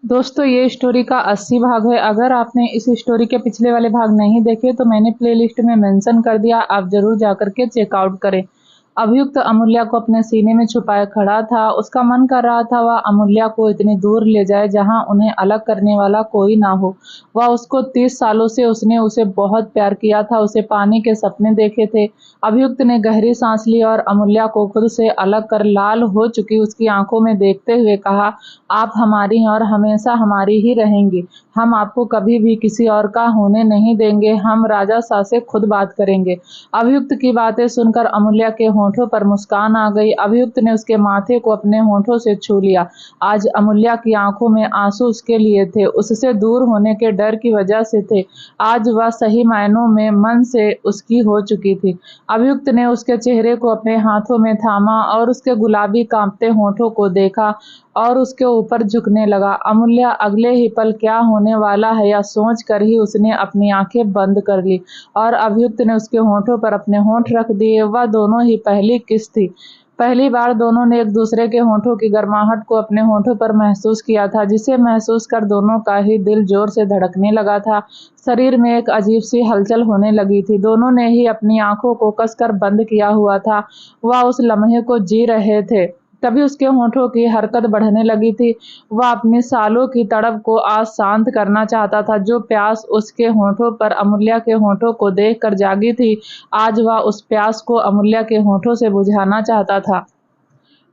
दोस्तों ये स्टोरी का 80 भाग है। अगर आपने इस स्टोरी के पिछले वाले भाग नहीं देखे तो मैंने प्लेलिस्ट में मेंशन कर दिया, आप जरूर जाकर के चेकआउट करें। अभियुक्त अमूल्या को अपने सीने में छुपाए खड़ा था। उसका मन कर रहा था वह अमूल्या को इतनी दूर ले जाए जहां उन्हें अलग करने वाला कोई ना हो। वह उसको 30 सालों से उसने उसे बहुत प्यार किया था, उसे पाने के सपने देखे थे। अभियुक्त ने गहरी सांस ली और अमूल्या को खुद से अलग कर लाल हो चुकी उसकी आंखों में देखते हुए कहा, आप हमारी हैं और हमेशा हमारी ही रहेंगी। हम आपको कभी भी किसी और का होने नहीं देंगे। हम राजा शाह से खुद बात करेंगे। अभियुक्त की बातें सुनकर अमूल्या के होठों पर मुस्कान आ गई। अभियुक्त ने उसके माथे को अपने होठों से छू लिया। आज अमूल्या की आंखों में आंसू उसके लिए थे, उससे दूर होने के डर की वजह से थे। आज वह सही मायनों में मन से उसकी हो चुकी थी। अभियुक्त ने उसके चेहरे को अपने हाथों में थामा और उसके गुलाबी कांपते होठों को देखा और उसके ऊपर झुकने लगा। अमूल्या अगले ही पल क्या होने वाला है यह सोच कर ही उसने अपनी आंखें बंद कर ली और अभियुक्त ने उसके होठों पर अपने होठ रख दिए। वह दोनों ही पहली किस थी। पहली बार दोनों ने एक दूसरे के होठों की गर्माहट को अपने होठों पर महसूस किया था, जिसे महसूस कर दोनों का ही दिल जोर से धड़कने लगा था। शरीर में एक अजीब सी हलचल होने लगी थी। दोनों ने ही अपनी आंखों को कसकर बंद किया हुआ था। वह उस लम्हे को जी रहे थे। तभी उसके होठों की हरकत बढ़ने लगी थी। वह अपनी सालों की तड़प को आज शांत करना चाहता था। जो प्यास उसके होठों पर अमूल्या के होठों को देखकर जागी थी, आज वह उस प्यास को अमूल्या के होठों से बुझाना चाहता था।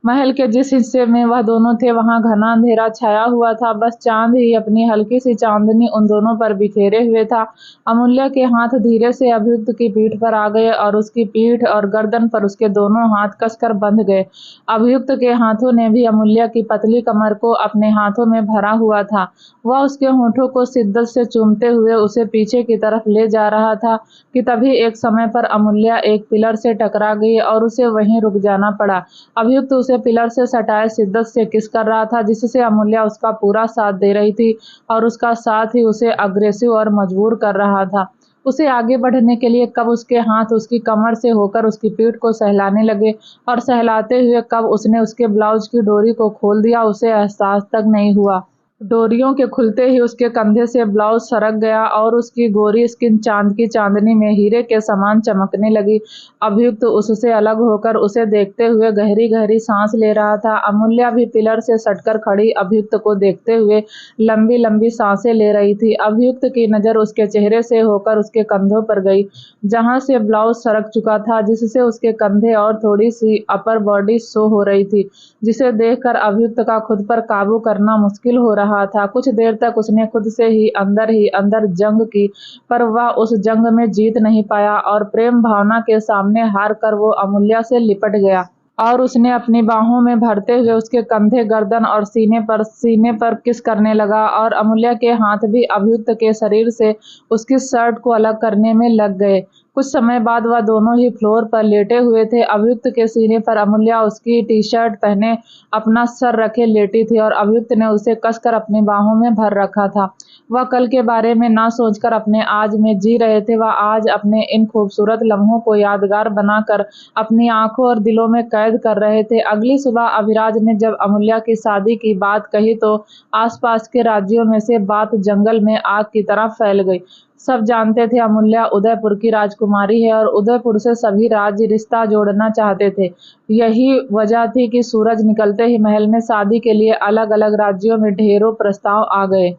महल के जिस हिस्से में वह दोनों थे वहां घना अंधेरा छाया हुआ था। बस चांद ही अपनी हल्की सी चांदनी उन दोनों पर बिखेरे हुए था। अमूल्या के हाथ धीरे से अभियुक्त की पीठ पर आ गए और उसकी पीठ और गर्दन पर उसके दोनों हाथ कसकर बंध गए। अभियुक्त के हाथों ने भी अमूल्या की पतली कमर को अपने हाथों में भरा हुआ था। वह उसके होठों को शिद्दत से चूमते हुए उसे पीछे की तरफ ले जा रहा था कि तभी एक समय पर अमूल्या एक पिलर से टकरा गई और उसे वहीं रुक जाना पड़ा। अभियुक्त उसे पिलर से सटाए शिद्दत से किस कर रहा था, जिससे अमूल्या उसका पूरा साथ दे रही थी और उसका साथ ही उसे अग्रेसिव और मजबूर कर रहा था। उसे आगे बढ़ने के लिए कब उसके हाथ उसकी कमर से होकर उसकी पीठ को सहलाने लगे और सहलाते हुए कब उसने उसके ब्लाउज की डोरी को खोल दिया, उसे एहसास तक नहीं हुआ। डोरियों के खुलते ही उसके कंधे से ब्लाउज सरक गया और उसकी गोरी स्किन चांद की चांदनी में हीरे के समान चमकने लगी। अभियुक्त उससे अलग होकर उसे देखते हुए गहरी गहरी सांस ले रहा था। अमूल्या भी पिलर से सटकर खड़ी अभियुक्त को देखते हुए लंबी लंबी सांसें ले रही थी। अभियुक्त की नजर उसके चेहरे से होकर उसके कंधों पर गई, जहां से ब्लाउज सरक चुका था, जिससे उसके कंधे और थोड़ी सी अपर बॉडी शो हो रही थी, जिसे देखकर अभियुक्त का खुद पर काबू करना मुश्किल हो रहा था। कुछ देर तक उसने खुद से ही अंदर जंग की, पर वह उस जंग में जीत नहीं पाया और प्रेम भावना के सामने हार कर वो अमूल्या से लिपट गया और उसने अपनी बाहों में भरते हुए उसके कंधे, गर्दन और सीने पर किस करने लगा और अमूल्या के हाथ भी अभियुक्त के शरीर से उसकी शर्ट को अलग करने में लग गए। कुछ समय बाद वह दोनों ही फ्लोर पर लेटे हुए थे। अभियुक्त के सीने पर अमूल्या उसकी टी-शर्ट पहने अपना सर रखे लेटी थी और अभियुक्त ने उसे कसकर अपनी बाहों में भर रखा था। वह कल के बारे में ना सोचकर अपने आज में जी रहे थे। वह आज अपने इन खूबसूरत लम्हों को यादगार बनाकर अपनी आंखों और दिलों में कैद कर रहे थे। अगली सुबह अभिराज ने जब अमूल्या की शादी की बात कही तो आसपास के राज्यों में से बात जंगल में आग की तरह फैल गई। सब जानते थे अमूल्या उदयपुर की राजकुमारी है और उदयपुर से सभी राज्य रिश्ता जोड़ना चाहते थे। यही वजह थी कि सूरज निकलते ही महल में शादी के लिए अलग अलग राज्यों में ढेरों प्रस्ताव आ गए।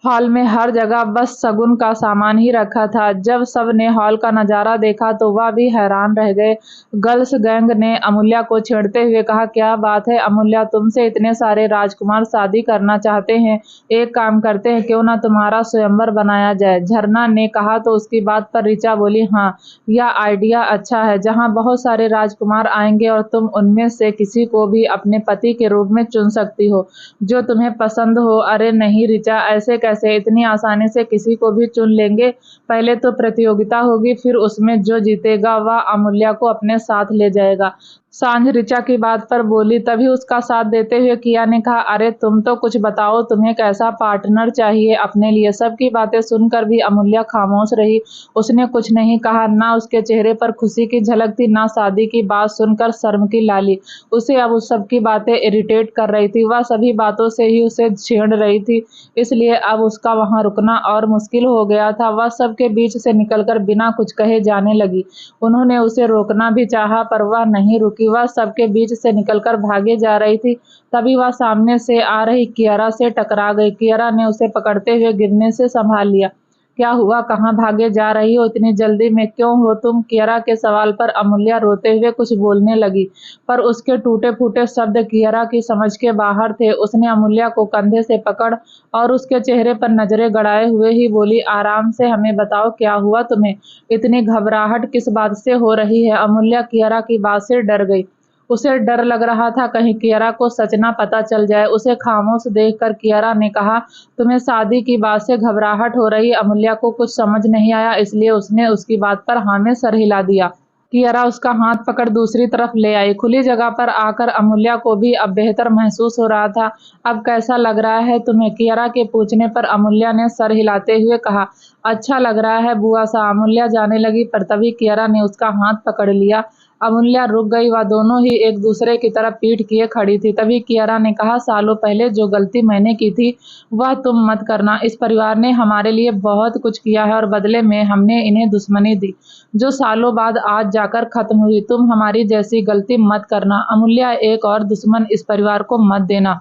हॉल में हर जगह बस शगुन का सामान ही रखा था। जब सब ने हॉल का नजारा देखा तो वह भी हैरान रह गए। गर्ल्स गैंग ने अमूल्या को छेड़ते हुए कहा, क्या बात है अमूल्या, तुमसे इतने सारे राजकुमार शादी करना चाहते हैं, एक काम करते हैं, क्यों ना तुम्हारा स्वयंवर बनाया जाए। झरना ने कहा तो उसकी बात पर ऋचा बोली, हाँ यह आइडिया अच्छा है, जहाँ बहुत सारे राजकुमार आएंगे और तुम उनमें से किसी को भी अपने पति के रूप में चुन सकती हो जो तुम्हें पसंद हो। अरे नहीं ऋचा, ऐसे कैसे, इतनी आसानी से किसी को भी चुन लेंगे। पहले तो प्रतियोगिता होगी, फिर उसमें जो जीतेगा वह अमूल्या को अपने साथ ले जाएगा। सांझ ऋचा की बात पर बोली। तभी उसका साथ देते हुए किया ने कहा, अरे तुम तो कुछ बताओ, तुम्हें कैसा पार्टनर चाहिए अपने लिए। सबकी बातें सुनकर भी अमूल्य खामोश रही। उसने कुछ नहीं कहा। ना उसके चेहरे पर खुशी की झलक थी, ना शादी की बात सुनकर शर्म की लाली। उसे अब उस सबकी बातें इरिटेट कर रही थी। वह सभी बातों से ही उसे छेड़ रही थी, इसलिए अब उसका वहां रुकना और मुश्किल हो गया था। वह सबके बीच से निकलकर बिना कुछ कहे जाने लगी। उन्होंने उसे रोकना भी चाहा, पर वह नहीं रुकी। वह सबके बीच से निकलकर भागे जा रही थी। तभी वह सामने से आ रही कियारा से टकरा गई। कियारा ने उसे पकड़ते हुए गिरने से संभाल लिया। क्या हुआ, कहाँ भागे जा रही हो, इतनी जल्दी में क्यों हो तुम? कियारा के सवाल पर अमूल्य रोते हुए कुछ बोलने लगी, पर उसके टूटे फूटे शब्द कियारा की समझ के बाहर थे। उसने अमूल्य को कंधे से पकड़ और उसके चेहरे पर नजरें गड़ाए हुए ही बोली, आराम से हमें बताओ, क्या हुआ तुम्हें? इतनी घबराहट किस बात से हो रही है? अमूल्य कियारा की बात से डर गई। उसे डर लग रहा था कहीं कियारा को सच ना पता चल जाए। उसे खामोश देखकर कियारा ने कहा, तुम्हें शादी की बात से घबराहट हो रही? अमूल्य को कुछ समझ नहीं आया, इसलिए उसने उसकी बात पर हाँ में सर हिला दिया। कियारा उसका हाथ पकड़ दूसरी तरफ ले आई। खुली जगह पर आकर अमूल्य को भी अब बेहतर महसूस हो रहा था। अब कैसा लग रहा है तुम्हें? कियारा के पूछने पर अमूल्य ने सर हिलाते हुए कहा, अच्छा लग रहा है बुआ सा। अमूल्य जाने लगी, पर तभी कियारा ने उसका हाथ पकड़ लिया। अमूल्य रुक गई। वह दोनों ही एक दूसरे की तरफ पीठ किए खड़ी थी। तभी कियारा ने कहा, सालों पहले जो गलती मैंने की थी वह तुम मत करना। इस परिवार ने हमारे लिए बहुत कुछ किया है और बदले में हमने इन्हें दुश्मनी दी, जो सालों बाद आज जाकर खत्म हुई। तुम हमारी जैसी गलती मत करना। अमूल्य, एक और दुश्मन इस परिवार को मत देना।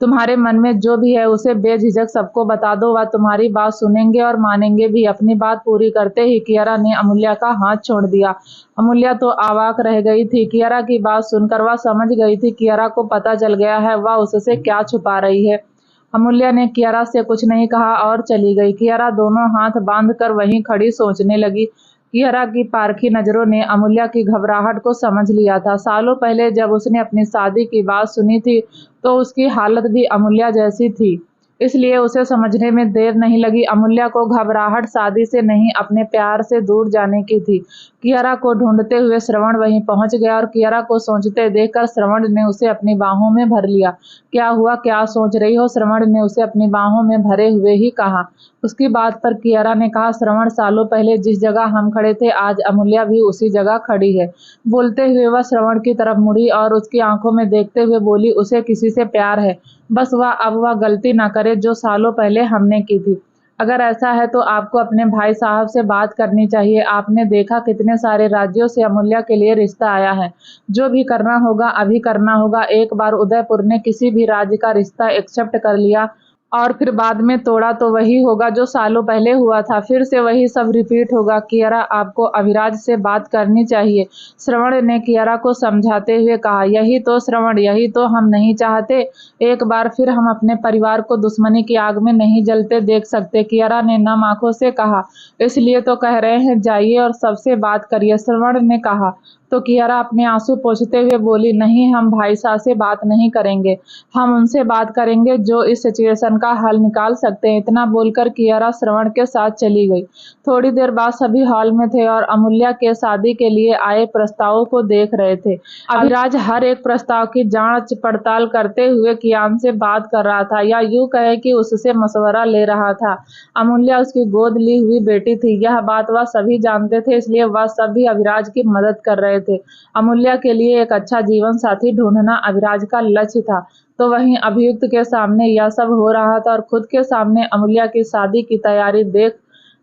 तुम्हारे मन में जो भी है उसे बेझिझक सबको बता दो। वह तुम्हारी बात सुनेंगे और मानेंगे भी। अपनी बात पूरी करते ही कियारा ने अमूल्य का हाथ छोड़ दिया। अमूल्य तो अवाक रह गई थी। कियारा की बात सुनकर वह समझ गई थी कियारा को पता चल गया है, वह उससे क्या छुपा रही है। अमूल्य ने कियारा से कुछ नहीं कहा और चली गई। कियारा दोनों हाथ बांध कर वहीं खड़ी सोचने लगी। कियारा की पारखी नजरों ने अमूल्य की घबराहट को समझ लिया था। सालों पहले जब उसने अपनी शादी की बात सुनी थी तो उसकी हालत भी अमूल्य जैसी थी, इसलिए उसे समझने में देर नहीं लगी। अमूल्य को घबराहट शादी से नहीं, अपने प्यार से दूर जाने की थी। कियारा को ढूंढते हुए श्रवण वहीं पहुंच गया और कियारा को सोचते देखकर श्रवण ने उसे अपनी बाहों में भर लिया। क्या हुआ, क्या सोच रही हो? श्रवण ने उसे अपनी बाहों में भरे हुए ही कहा। उसकी बात पर कियारा ने कहा, श्रवण, सालों पहले जिस जगह हम खड़े थे आज अमूल्य भी उसी जगह खड़ी है। बोलते हुए वह श्रवण की तरफ मुड़ी और उसकी आंखों में देखते हुए बोली, उसे किसी से प्यार है, बस वह गलती ना करे जो सालों पहले हमने की थी। अगर ऐसा है तो आपको अपने भाई साहब से बात करनी चाहिए। आपने देखा कितने सारे राज्यों से अमूल्य के लिए रिश्ता आया है। जो भी करना होगा अभी करना होगा। एक बार उदयपुर ने किसी भी राज्य का रिश्ता एक्सेप्ट कर लिया और फिर बाद में तोड़ा तो वही होगा जो सालों पहले हुआ था। फिर से वही सब रिपीट होगा। कियारा, आपको अभिराज से बात करनी चाहिए, श्रवण ने कियारा को समझाते हुए कहा। यही तो श्रवण, यही तो हम नहीं चाहते। एक बार फिर हम अपने परिवार को दुश्मनी की आग में नहीं जलते देख सकते, कियारा ने नम आंखों से कहा। इसलिए तो कह रहे हैं जाइए और सबसे बात करिए, श्रवण ने कहा। तो कियारा अपने आंसू पोंछते हुए बोली, नहीं, हम भाई साहब से बात नहीं करेंगे। हम उनसे बात करेंगे जो इस सिचुएशन का हल निकाल सकते हैं। इतना बोलकर कियारा श्रवण के साथ चली गई। थोड़ी देर बाद सभी हॉल में थे और अमूल्य के शादी के लिए आए प्रस्तावों को देख रहे थे। अभिराज हर एक प्रस्ताव की जांच पड़ताल करते हुए कियान से बात कर रहा था, या यूं कहे कि उससे मशवरा ले रहा था। अमूल्य उसकी गोद ली हुई बेटी थी, यह बात वह सभी जानते थे, इसलिए वह सभी अभिराज की मदद कर रहे थे। अमूल्य के लिए एक अच्छा जीवन साथी ढूंढना अभिराज का लक्ष्य था। तो वहीं अभियुक्त के सामने यह सब हो रहा था और खुद के सामने अमूल्य की शादी की तैयारी देख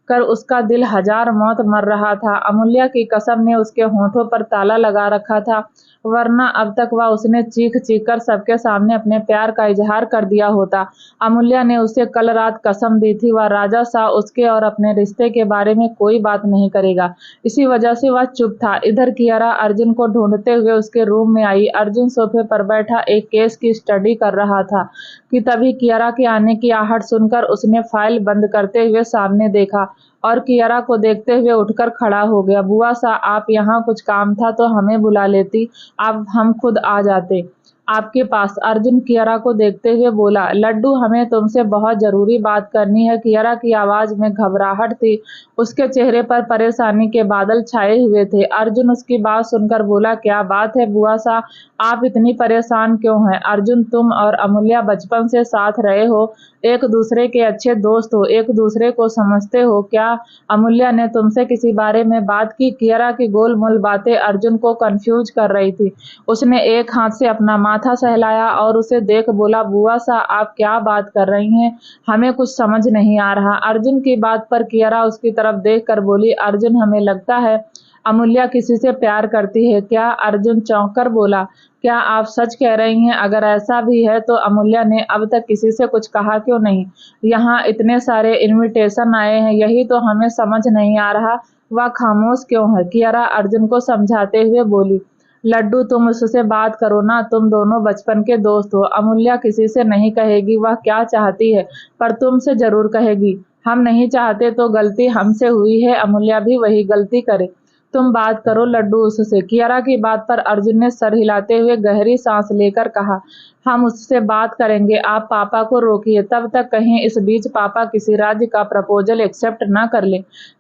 कर उसका दिल हजार मौत मर रहा था। अमूल्य की कसम ने उसके होठों पर ताला लगा रखा था, वरना अब तक वह उसने चीख चीख कर सबके सामने अपने प्यार का इजहार कर दिया होता। अमूल्य ने उसे कल रात कसम दी थी, वह राजा सा उसके और अपने रिश्ते के बारे में कोई बात नहीं करेगा। इसी वजह से वह चुप था। इधर कियारा अर्जुन को ढूंढते हुए उसके रूम में आई। अर्जुन सोफे पर बैठा एक केस की स्टडी कर रहा था कि तभी कियारा के आने की आहट सुनकर उसने फाइल बंद करते हुए सामने देखा और कियारा को देखते हुए उठकर खड़ा हो गया। बुआ सा, आप यहाँ, कुछ काम था तो हमें बुला लेती, आप हम खुद आ जाते। आपके पास। अर्जुन कियारा को देखते हुए बोला, लड्डू हमें तुमसे बहुत जरूरी बात करनी है। कियारा की आवाज में घबराहट थी, उसके चेहरे पर परेशानी के बादल छाए हुए थे। अर्जुन उसकी बात सुनकर बोला, क्या बात है बुआ सा, आप इतनी परेशान क्यों हैं? अर्जुन, तुम और अमूल्या बचपन से साथ रहे हो, एक दूसरे के अच्छे दोस्त हो, एक दूसरे को समझते हो। क्या अमूल्या ने तुमसे किसी बारे में बात की? कियारा की गोलमोल बातें अर्जुन को कंफ्यूज कर रही थी। उसने एक हाथ से अपना माथा सहलाया और उसे देख बोला, बुआ सा आप क्या बात कर रही हैं, हमें कुछ समझ नहीं आ रहा। अर्जुन की बात पर कियारा उसकी तरफ देख कर बोली, अर्जुन हमें लगता है अमूल्या किसी से प्यार करती है। क्या? अर्जुन चौंक कर बोला, क्या आप सच कह रही हैं? अगर ऐसा भी है तो अमूल्या ने अब तक किसी से कुछ कहा क्यों नहीं? यहाँ इतने सारे इनविटेशन आए हैं, यही तो हमें समझ नहीं आ रहा, वह खामोश क्यों है? कियारा अर्जुन को समझाते हुए बोली, लड्डू तुम उससे बात करो ना, तुम दोनों बचपन के दोस्त हो। अमूल्या किसी से नहीं कहेगी वह क्या चाहती है, पर तुमसे जरूर कहेगी। हम नहीं चाहते तो गलती हमसे हुई है, अमूल्या भी वही गलती करे। तुम बात करो लड्डू उससे। कियारा की बात पर अर्जुन ने सर हिलाते हुए गहरी सांस लेकर कहा, हम उससे बात करेंगे, आप पापा को रोकिए, तब तक कहीं इस बीच पापा किसी राज्य का प्रपोजल एक्सेप्ट ना कर ले।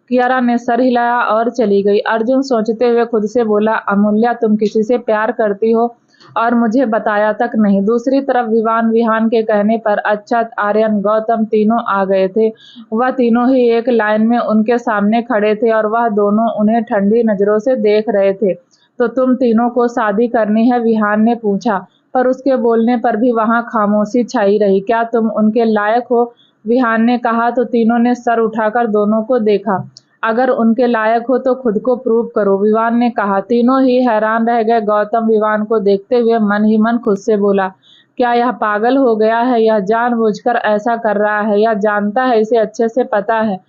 कियारा ने सर हिलाया और चली गई। अर्जुन सोचते हुए खुद से बोला, अमूल्या तुम किसी से प्यार करती हो और मुझे बताया तक नहीं। दूसरी तरफ विहान के कहने पर अक्षत, आर्यन, गौतम तीनों आ गए थे। वह तीनों ही एक लाइन में उनके सामने खड़े थे और वह दोनों उन्हें ठंडी नजरों से देख रहे थे। तो तुम तीनों को शादी करनी है? विहान ने पूछा, पर उसके बोलने पर भी वहां खामोशी छाई रही। क्या तुम उनके लायक हो? विहान ने कहा। तो तीनों ने सर उठाकर दोनों को देखा। अगर उनके लायक हो तो खुद को प्रूव करो, विवान ने कहा। तीनों ही हैरान रह गए। गौतम विवान को देखते हुए मन ही मन खुद से बोला, क्या यह पागल हो गया है? यह जानबूझकर ऐसा कर रहा है, यह जानता है, इसे अच्छे से पता है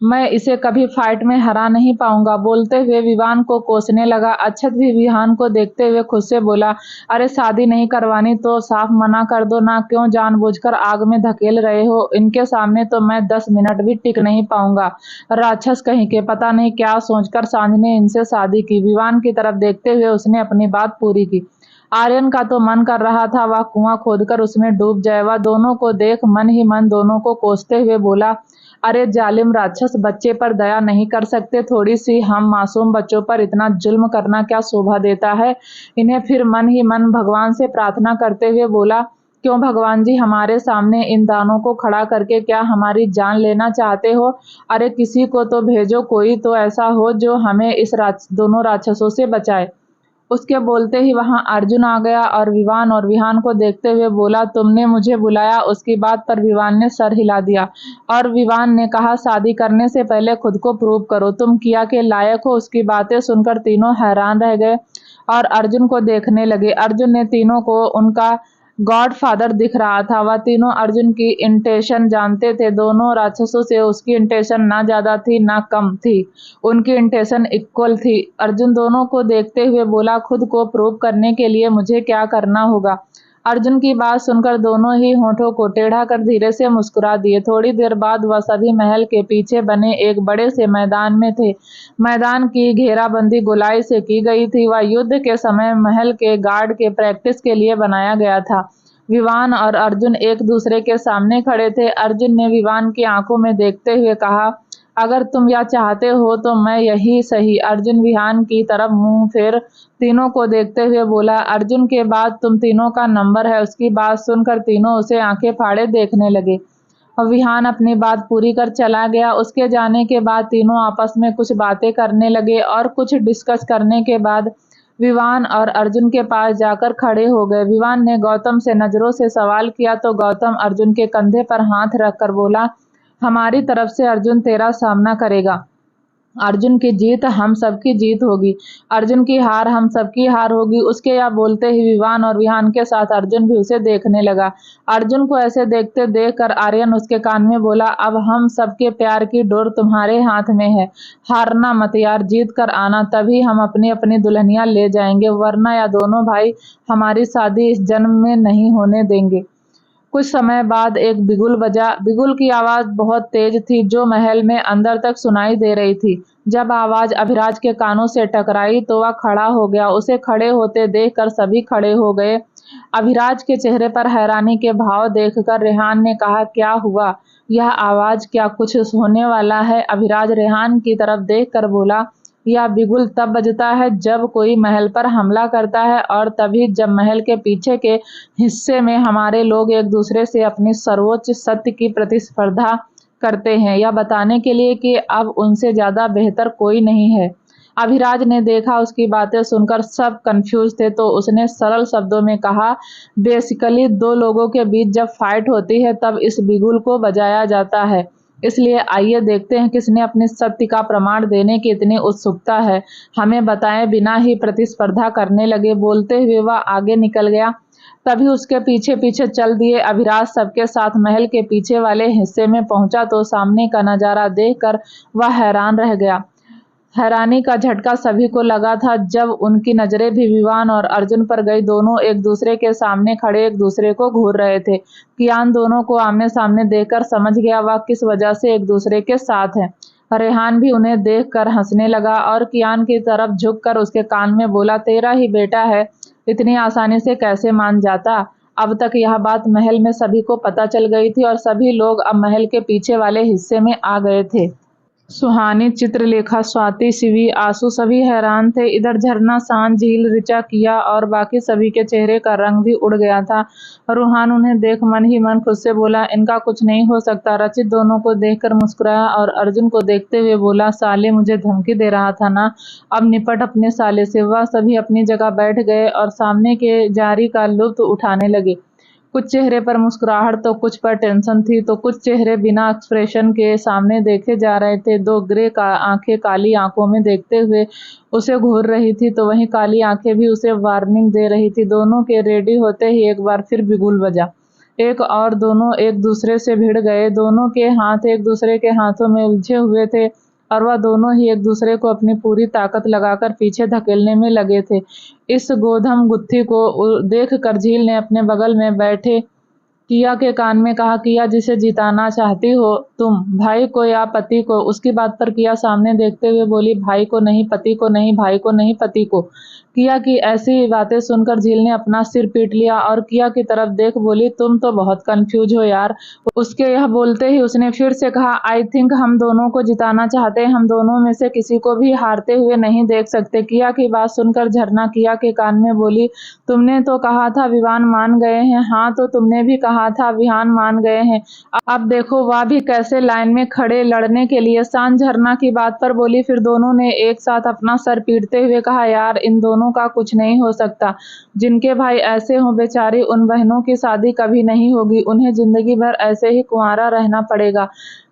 मैं इसे कभी फाइट में हरा नहीं पाऊंगा। बोलते हुए विवान को कोसने लगा। अक्षत भी विहान को देखते हुए खुद से बोला, अरे शादी नहीं करवानी तो साफ मना कर दो ना, क्यों जानबूझकर आग में धकेल रहे हो? इनके सामने तो मैं 10 मिनट भी टिक नहीं पाऊंगा। राक्षस कहीं के, पता नहीं क्या सोचकर सांझ ने इनसे शादी की। विवान की तरफ देखते हुए उसने अपनी बात पूरी की। आर्यन का तो मन कर रहा था वह कुआं खोदकर उसमें डूब जाए। वह दोनों को देख मन ही मन दोनों को कोसते हुए बोला, अरे जालिम राक्षस, बच्चे पर दया नहीं कर सकते? थोड़ी सी हम मासूम बच्चों पर इतना जुल्म करना क्या शोभा देता है इन्हें? फिर मन ही मन भगवान से प्रार्थना करते हुए बोला, क्यों भगवान जी, हमारे सामने इन दानों को खड़ा करके क्या हमारी जान लेना चाहते हो? अरे किसी को तो भेजो, कोई तो ऐसा हो जो हमें इस दोनों राक्षसों से बचाए। उसके बोलते ही वहां अर्जुन आ गया और विहान को देखते हुए बोला, तुमने मुझे बुलाया? उसकी बात पर विवान ने सर हिला दिया और विवान ने कहा, शादी करने से पहले खुद को प्रूव करो, तुम किया के लायक हो। उसकी बातें सुनकर तीनों हैरान रह गए और अर्जुन को देखने लगे। अर्जुन ने तीनों को उनका गॉडफादर दिख रहा था। वह तीनों अर्जुन की इंटेंशन जानते थे। दोनों राक्षसों से उसकी इंटेंशन ना ज्यादा थी ना कम थी, उनकी इंटेंशन इक्वल थी। अर्जुन दोनों को देखते हुए बोला, खुद को प्रूव करने के लिए मुझे क्या करना होगा? अर्जुन की बात सुनकर दोनों ही होठों को टेढ़ा कर धीरे से मुस्कुरा दिए। थोड़ी देर बाद वह सभी महल के पीछे बने एक बड़े से मैदान में थे। मैदान की घेराबंदी गोलाई से की गई थी। वह युद्ध के समय महल के गार्ड के प्रैक्टिस के लिए बनाया गया था। विवान और अर्जुन एक दूसरे के सामने खड़े थे। अर्जुन ने विवान की आंखों में देखते हुए कहा, अगर तुम यह चाहते हो तो मैं यही सही। अर्जुन विहान की तरफ मुंह फेर तीनों को देखते हुए बोला, अर्जुन के बाद तुम तीनों का नंबर है। उसकी बात सुनकर तीनों उसे आंखें फाड़े देखने लगे। विहान अपनी बात पूरी कर चला गया। उसके जाने के बाद तीनों आपस में कुछ बातें करने लगे और कुछ डिस्कस करने के बाद विवान और अर्जुन के पास जाकर खड़े हो गए। विवान ने गौतम से नजरों से सवाल किया तो गौतम अर्जुन के कंधे पर हाथ रखकर बोला, हमारी तरफ से अर्जुन तेरा सामना करेगा। अर्जुन की जीत हम सबकी जीत होगी, अर्जुन की हार हम सबकी हार होगी। उसके यह बोलते ही विवान और विहान के साथ अर्जुन भी उसे देखने लगा। अर्जुन को ऐसे देखते देखकर आर्यन उसके कान में बोला, अब हम सबके प्यार की डोर तुम्हारे हाथ में है। हारना मत यार, जीत कर आना, तभी हम अपनी अपनी दुल्हनियां ले जाएंगे, वरना या दोनों भाई हमारी शादी इस जन्म में नहीं होने देंगे। कुछ समय बाद एक बिगुल बजा। बिगुल की आवाज बहुत तेज थी, जो महल में अंदर तक सुनाई दे रही थी। जब आवाज अभिराज के कानों से टकराई तो वह खड़ा हो गया। उसे खड़े होते देखकर सभी खड़े हो गए। अभिराज के चेहरे पर हैरानी के भाव देखकर रेहान ने कहा, क्या हुआ? यह आवाज, क्या कुछ होने वाला है? अभिराज रेहान की तरफ देखकर बोला, यह बिगुल तब बजता है जब कोई महल पर हमला करता है, और तभी जब महल के पीछे के हिस्से में हमारे लोग एक दूसरे से अपनी सर्वोच्च सत्य की प्रतिस्पर्धा करते हैं, यह बताने के लिए कि अब उनसे ज्यादा बेहतर कोई नहीं है। अभिराज ने देखा उसकी बातें सुनकर सब कंफ्यूज थे, तो उसने सरल शब्दों में कहा, बेसिकली दो लोगों के बीच जब फाइट होती है तब इस बिगुल को बजाया जाता है। इसलिए आइए देखते हैं किसने अपने सत्य का प्रमाण देने की इतनी उत्सुकता है। हमें बताए बिना ही प्रतिस्पर्धा करने लगे। बोलते हुए वह आगे निकल गया। तभी उसके पीछे पीछे चल दिए। अभिराज सबके साथ महल के पीछे वाले हिस्से में पहुंचा तो सामने का नजारा देखकर वह हैरान रह गया। हैरानी का झटका सभी को लगा था जब उनकी नजरें भी विवान और अर्जुन पर गई। दोनों एक दूसरे के सामने खड़े एक दूसरे को घूर रहे थे। कियान दोनों को आमने सामने देखकर समझ गया वह किस वजह से एक दूसरे के साथ हैं। रेहान भी उन्हें देखकर हंसने लगा और कियान की तरफ झुककर उसके कान में बोला, तेरा ही बेटा है, इतनी आसानी से कैसे मान जाता? अब तक यह बात महल में सभी को पता चल गई थी और सभी लोग अब महल के पीछे वाले हिस्से में आ गए थे। सुहानी, चित्रलेखा, स्वाति, शिवी, आंसू सभी हैरान थे। इधर झरना, शान, झील, ऋचा, किया और बाकी सभी के चेहरे का रंग भी उड़ गया था। रूहान उन्हें देख मन ही मन खुद से बोला, इनका कुछ नहीं हो सकता। रचित दोनों को देखकर मुस्कुराया और अर्जुन को देखते हुए बोला, साले मुझे धमकी दे रहा था ना, अब निपट अपने साले से। वह सभी अपनी जगह बैठ गए और सामने के जारी का लुत्फ उठाने लगे। कुछ चेहरे पर मुस्कुराहट तो कुछ पर टेंशन थी, तो कुछ चेहरे बिना एक्सप्रेशन के सामने देखे जा रहे थे। दो ग्रे का आंखें काली आंखों में देखते हुए उसे घूर रही थी, तो वहीं काली आंखें भी उसे वार्निंग दे रही थी। दोनों के रेडी होते ही एक बार फिर बिगुल बजा। एक और दोनों एक दूसरे से भिड़ गए। दोनों के हाथ एक दूसरे के हाथों में उलझे हुए थे और वह दोनों ही एक दूसरे को अपनी पूरी ताकत लगाकर पीछे धकेलने में लगे थे। इस गोधम गुत्थी को देखकर झील ने अपने बगल में बैठे किया के कान में कहा, किया जिसे जिताना चाहती हो तुम, भाई को या पति को? उसकी बात पर किया सामने देखते हुए बोली, भाई को नहीं, पति को नहीं, भाई को नहीं, पति को। किया की ऐसी बातें सुनकर झील ने अपना सिर पीट लिया और किया की तरफ देख बोली, तुम तो बहुत कंफ्यूज हो यार। उसके यह बोलते ही उसने फिर से कहा, आई थिंक हम दोनों को जिताना चाहते हैं, हम दोनों में से किसी को भी हारते हुए नहीं देख सकते। किया की बात सुनकर झरना किया के कान में बोली, तुमने तो कहा था विवान मान गए हैं। हाँ, तो तुमने भी कहा था विहान मान गए हैं। अब देखो वह भी कैसे लाइन में खड़े लड़ने के लिए। शान झरना की बात पर बोली। फिर दोनों ने एक साथ अपना सर पीटते हुए कहा, यार इन दोनों का कुछ नहीं हो सकता। जिनके भाई ऐसे हों बेचारी उन बहनों की शादी कभी नहीं होगी, उन्हें जिंदगी भर ऐसे ही कुंवारा रहना पड़ेगा।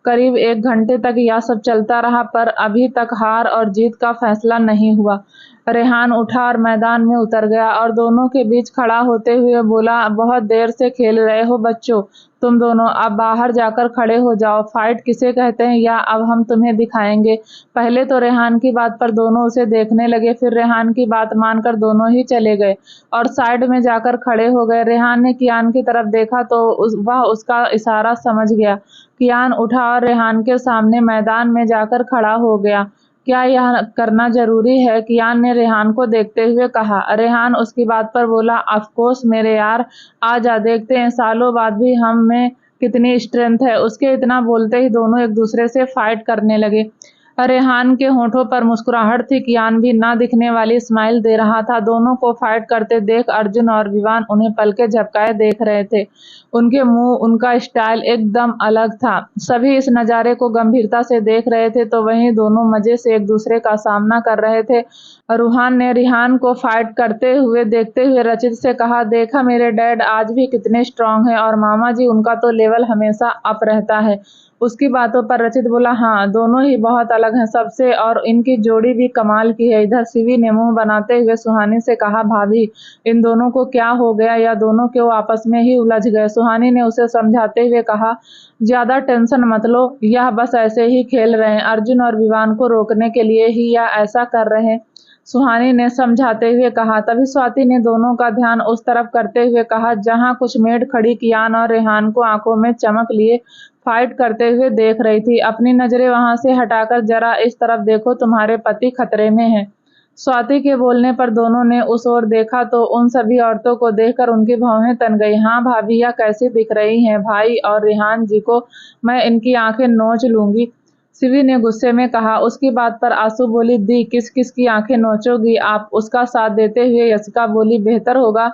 करीब 1 घंटे तक यह सब चलता रहा, पर अभी तक हार और जीत का फैसला नहीं हुआ। रेहान उठा और मैदान में उतर गया और दोनों के बीच खड़ा होते हुए बोला, बहुत देर से खेल रहे हो बच्चों, तुम दोनों अब बाहर जाकर खड़े हो जाओ। फाइट किसे कहते हैं या अब हम तुम्हें दिखाएंगे। पहले तो रेहान की बात पर दोनों उसे देखने लगे, फिर रेहान की बात मानकर दोनों ही चले गए और साइड में जाकर खड़े हो गए। रेहान ने कियान की तरफ देखा तो वह उसका इशारा समझ गया। कियान उठा और रेहान के सामने मैदान में जाकर खड़ा हो गया। क्या यह करना जरूरी है? कियान ने रेहान को देखते हुए कहा। रेहान उसकी बात पर बोला, ऑफ कोर्स मेरे यार, आ जा, देखते हैं सालों बाद भी हम में कितनी स्ट्रेंथ है। उसके इतना बोलते ही दोनों एक दूसरे से फाइट करने लगे। रेहान के होठों पर मुस्कुराहट थी, कियान भी ना दिखने वाली स्माइल दे रहा था। दोनों को फाइट करते देख अर्जुन और विवान उन्हें पलके झपकाए देख रहे थे। उनके मुंह, उनका स्टाइल एकदम अलग था। सभी इस नज़ारे को गंभीरता से देख रहे थे, तो वहीं दोनों मजे से एक दूसरे का सामना कर रहे थे। रूहान ने रिहान को फाइट करते हुए देखते हुए रचित से कहा, देखा मेरे डैड आज भी कितने स्ट्रांग हैं, और मामा जी उनका तो लेवल हमेशा अप रहता है। उसकी बातों पर रचित बोला, हाँ दोनों ही बहुत अलग हैं सबसे, और इनकी जोड़ी भी कमाल की है। इधर शिवी ने मुंह बनाते हुए सुहानी से कहा, भाभी इन दोनों को क्या हो गया, या दोनों क्यों आपस में ही उलझ गए? सुहानी ने उसे समझाते हुए कहा, ज्यादा टेंशन मत लो, यह बस ऐसे ही खेल रहे हैं, अर्जुन और विवान को रोकने के लिए ही या ऐसा कर रहे हैं। सुहानी ने समझाते हुए कहा। तभी स्वाति ने दोनों का ध्यान उस तरफ करते हुए कहा जहां कुछ मेड खड़ी कियान और रेहान को आंखों में चमक लिए फाइट करते हुए देख रही थी। अपनी नजरें वहां से हटाकर जरा इस तरफ देखो, तुम्हारे पति खतरे में हैं। स्वाति के बोलने पर दोनों ने उस ओर देखा तो उन सभी औरतों को देखकर उनकी भौहें तन गई। हाँ भाभी, यह कैसी दिख रही हैं? भाई और रेहान जी को मैं इनकी आंखें नोच लूंगी, शिवी ने गुस्से में कहा। उसकी बात पर आंसू बोली, दी किस किस की आंखें नोचोगी आप? उसका साथ देते हुए यशिका बोली, बेहतर होगा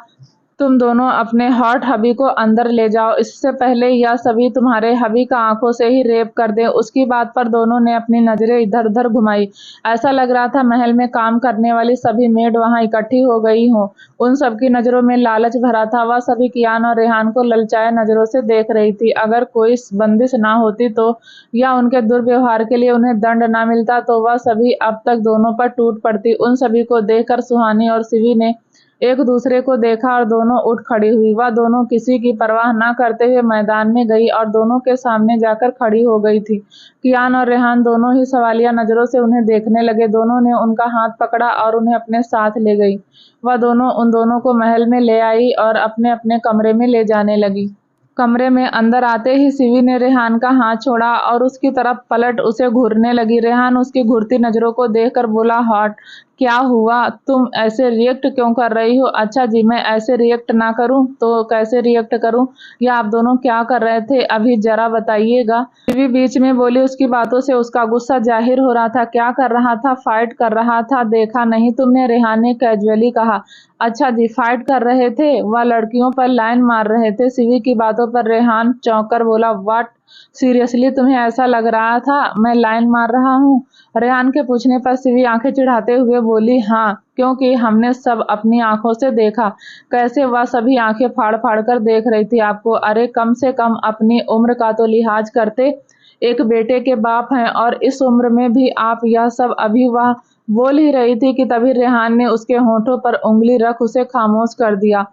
तुम दोनों अपने हॉट हबी को अंदर ले जाओ, इससे पहले यह सभी तुम्हारे हबी का आंखों से ही रेप कर दे। उसकी बात पर दोनों ने अपनी नजरें इधर उधर घुमाई। ऐसा लग रहा था महल में काम करने वाली सभी मेड वहां इकट्ठी हो गई हों। उन सबकी नजरों में लालच भरा था। वह सभी कियान और रेहान को ललचाए नजरों से देख रही थी। अगर कोई बंदिश ना होती तो, या उनके दुर्व्यवहार के लिए उन्हें दंड ना मिलता तो वह सभी अब तक दोनों पर टूट पड़ती। उन सभी को देखकर सुहानी और शिवी ने एक दूसरे को देखा और दोनों उठ खड़ी हुई। वह दोनों किसी की परवाह न करते हुए मैदान में गई और दोनों के सामने जाकर खड़ी हो गई थी। कियान और रेहान दोनों ही सवालिया नजरों से उन्हें देखने लगे। दोनों ने उनका हाथ पकड़ा और उन्हें अपने साथ ले गई। वह दोनों उन दोनों को महल में ले आई और अपने अपने कमरे में ले जाने लगी। कमरे में अंदर आते ही शिवी ने रेहान का हाथ छोड़ा और उसकी तरफ पलट उसे घूरने लगी। रेहान उसकी घूरती नजरों को देखकर बोला, हॉट, क्या हुआ? तुम ऐसे रिएक्ट क्यों कर रही हो? अच्छा जी, मैं ऐसे रिएक्ट ना करूं तो कैसे रिएक्ट करूं? या आप दोनों क्या कर रहे थे अभी जरा बताइएगा। शिवी बीच में बोली। उसकी बातों से उसका गुस्सा जाहिर हो रहा था। क्या कर रहा था? फाइट कर रहा था, देखा नहीं तुमने? रेहान ने कैजुअली कहा। अच्छा जी, फाइट कर रहे थे? वह लड़कियों पर लाइन मार रहे थे? शिवी की बातों पर रेहान चौंक कर बोला, व्हाट? सीरियसली तुम्हें ऐसा लग रहा था मैं लाइन मार रहा हूँ? रेहान के पूछने पर शिवी आंखें चिढ़ाते हुए बोली, हाँ, क्योंकि हमने सब अपनी आंखों से देखा कैसे वह सभी आंखें फाड़ फाड़ कर देख रही थी आपको। अरे कम से कम अपनी उम्र का तो लिहाज करते, एक बेटे के बाप हैं और इस उम्र में भी आप यह सब। अभी वह बोल ही रही थी कि तभी रेहान ने उसके होठों पर उंगली रख उसे खामोश कर दिया।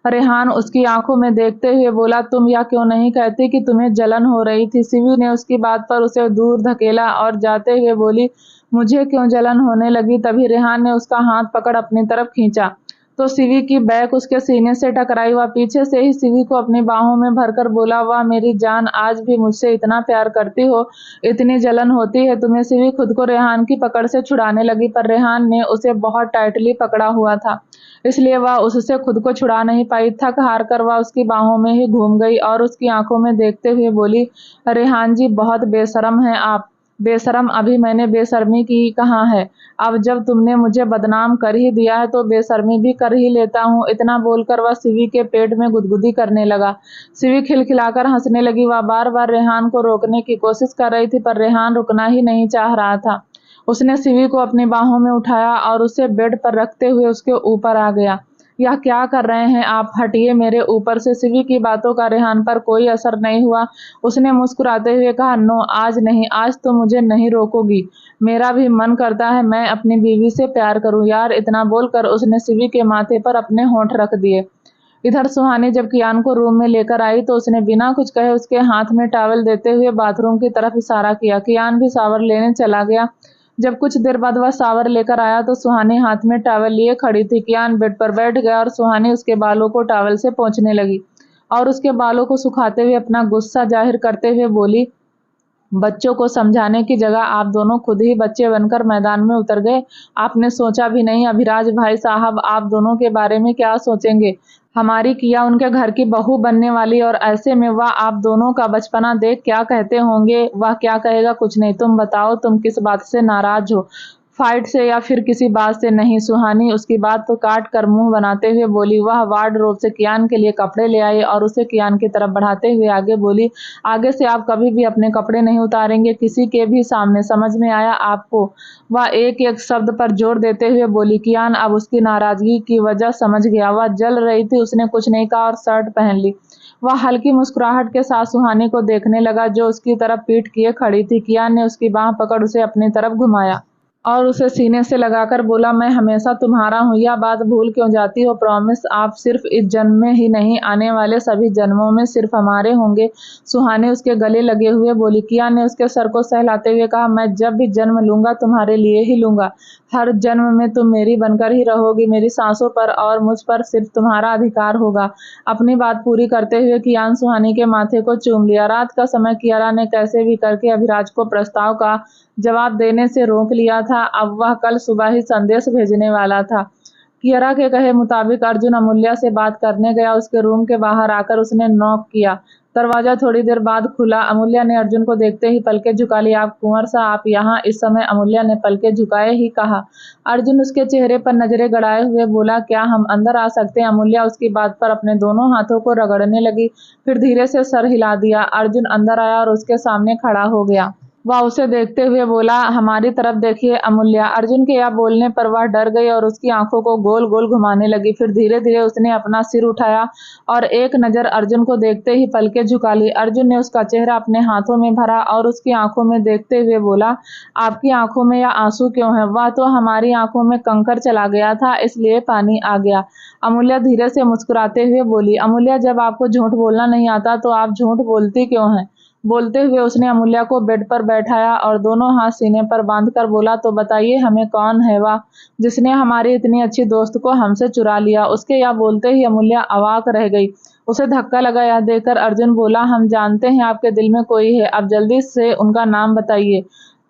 रेहान उसकी आंखों में देखते हुए बोला, तुम यह क्यों नहीं कहती कि तुम्हें जलन हो रही थी? शिवी ने उसकी बात पर उसे दूर धकेला और जाते हुए बोली, मुझे क्यों जलन होने लगी? तभी रेहान ने उसका हाथ पकड़ अपनी तरफ खींचा तो शिवी की बैक उसके सीने से टकराई। वह पीछे से ही शिवी को अपनी बाहों में भरकर बोला, वाह मेरी जान, आज भी मुझसे इतना प्यार करती हो, इतनी जलन होती है तुम्हें? शिवी खुद को रेहान की पकड़ से छुड़ाने लगी पर रेहान ने उसे बहुत टाइटली पकड़ा हुआ था, इसलिए वह उससे खुद को छुड़ा नहीं पाई। थक हार कर वह उसकी बाहों में ही घूम गई और उसकी आंखों में देखते हुए बोली, रेहान जी बहुत बेशरम हैं आप। बेशरम? अभी मैंने बेशर्मी की कहाँ है? अब जब तुमने मुझे बदनाम कर ही दिया है तो बेशर्मी भी कर ही लेता हूँ। इतना बोलकर वह शिवी के पेट में गुदगुदी करने लगा। शिवी खिलखिलाकर हंसने लगी। वह बार बार रेहान को रोकने की कोशिश कर रही थी पर रेहान रुकना ही नहीं चाह रहा था। उसने शिवी को अपनी बाहों में उठाया और उसे बेड पर रखते हुए उसके ऊपर आ गया। यह क्या कर रहे हैं आप? हटिए मेरे ऊपर से। शिवी की बातों का रेहान पर कोई असर नहीं हुआ। उसने मुस्कुराते हुए कहा, नो, आज नहीं, आज तो मुझे नहीं रोकोगी। मेरा भी मन करता है मैं अपनी बीवी से प्यार करूं यार। इतना बोलकर उसने शिवी के माथे पर अपने होंठ रख दिए। इधर सुहानी जब कियान को रूम में लेकर आई तो उसने बिना कुछ कहे उसके हाथ में टॉवल देते हुए बाथरूम की तरफ इशारा किया। कियान भी शावर लेने चला गया। जब कुछ देर बाद वह शावर लेकर आया तो सुहानी हाथ में टॉवल लिए खड़ी थी। कियान बेड पर बैठ गया और सुहानी उसके बालों को टॉवल से पोंछने लगी और उसके बालों को सुखाते हुए अपना गुस्सा जाहिर करते हुए बोली, बच्चों को समझाने की जगह आप दोनों खुद ही बच्चे बनकर मैदान में उतर गए। आपने सोचा भी नहीं अभिराज भाई साहब आप दोनों के बारे में क्या सोचेंगे? हमारी किया उनके घर की बहू बनने वाली और ऐसे में वह आप दोनों का बचपना देख क्या कहते होंगे? वह क्या कहेगा? कुछ नहीं। तुम बताओ तुम किस बात से नाराज हो? फाइट से या फिर किसी बात से? नहीं। सुहानी उसकी बात तो काट कर मुंह बनाते हुए बोली। वह वार्डरोब से कियान के लिए कपड़े ले आई और उसे कियान की तरफ बढ़ाते हुए आगे बोली, आगे से आप कभी भी अपने कपड़े नहीं उतारेंगे किसी के भी सामने, समझ में आया आपको? वह एक एक शब्द पर जोर देते हुए बोली। कियान अब उसकी नाराजगी की वजह समझ गया। वह जल रही थी। उसने कुछ नहीं कहा और शर्ट पहन ली। वह हल्की मुस्कुराहट के साथ सुहानी को देखने लगा जो उसकी तरफ पीठ किए खड़ी थी। कियान ने उसकी बांह पकड़ उसे अपनी तरफ घुमाया और उसे सीने से लगाकर बोला, मैं हमेशा तुम्हारा हूँ, यह बात भूल क्यों जाती हो? प्रॉमिस आप सिर्फ इस जन्म में ही नहीं आने वाले सभी जन्मों में सिर्फ हमारे होंगे। सुहानी उसके गले लगे हुए बोली। कियान ने उसके सर को सहलाते हुए कहा, मैं जब भी जन्म लूंगा तुम्हारे लिए ही लूंगा। हर जन्म में तुम मेरी बनकर ही रहोगी, मेरी सांसों पर और मुझ पर सिर्फ तुम्हारा अधिकार होगा। अपनी बात पूरी करते हुए कियान सुहानी के माथे को चूम लिया। रात का समय कियारा ने कैसे भी करके अभिराज को प्रस्ताव का जवाब देने से रोक लिया था। अब वह कल सुबह ही संदेश भेजने वाला था। कियारा के कहे मुताबिक अर्जुन अमूल्या से बात करने गया। उसके रूम के बाहर आकर उसने नॉक किया। दरवाजा थोड़ी देर बाद खुला। अमूल्या ने अर्जुन को देखते ही पलकें झुका ली। आप कुंवर सा, आप यहाँ इस समय? अमूल्या ने पलकें झुकाए ही कहा। अर्जुन उसके चेहरे पर नजरें गड़ाए हुए बोला, क्या हम अंदर आ सकते हैं? अमूल्या उसकी बात पर अपने दोनों हाथों को रगड़ने लगी, फिर धीरे से सर हिला दिया। अर्जुन अंदर आया और उसके सामने खड़ा हो गया। वह उसे देखते हुए बोला, हमारी तरफ देखिए अमूल्या। अर्जुन के यह बोलने पर वह डर गई और उसकी आंखों को गोल गोल घुमाने लगी। फिर धीरे धीरे उसने अपना सिर उठाया और एक नजर अर्जुन को देखते ही पलकें झुका ली। अर्जुन ने उसका चेहरा अपने हाथों में भरा और उसकी आंखों में देखते हुए बोला, आपकी आंखों में यह आंसू क्यों है? वह तो हमारी आंखों में कंकर चला गया था, इसलिए पानी आ गया। अमूल्या धीरे से मुस्कुराते हुए बोली, अमूल्या, जब आपको झूठ बोलना नहीं आता तो आप झूठ बोलती क्यों हैं? बोलते हुए उसने अमूल्या को बेड पर बैठाया और दोनों हाथ सीने पर बांधकर बोला, तो बताइए हमें कौन है वह जिसने हमारी इतनी अच्छी दोस्त को हमसे चुरा लिया? उसके यह बोलते ही अमूल्या अवाक रह गई। उसे धक्का लगा। यह देखकर अर्जुन बोला, हम जानते हैं आपके दिल में कोई है, अब जल्दी से उनका नाम बताइए,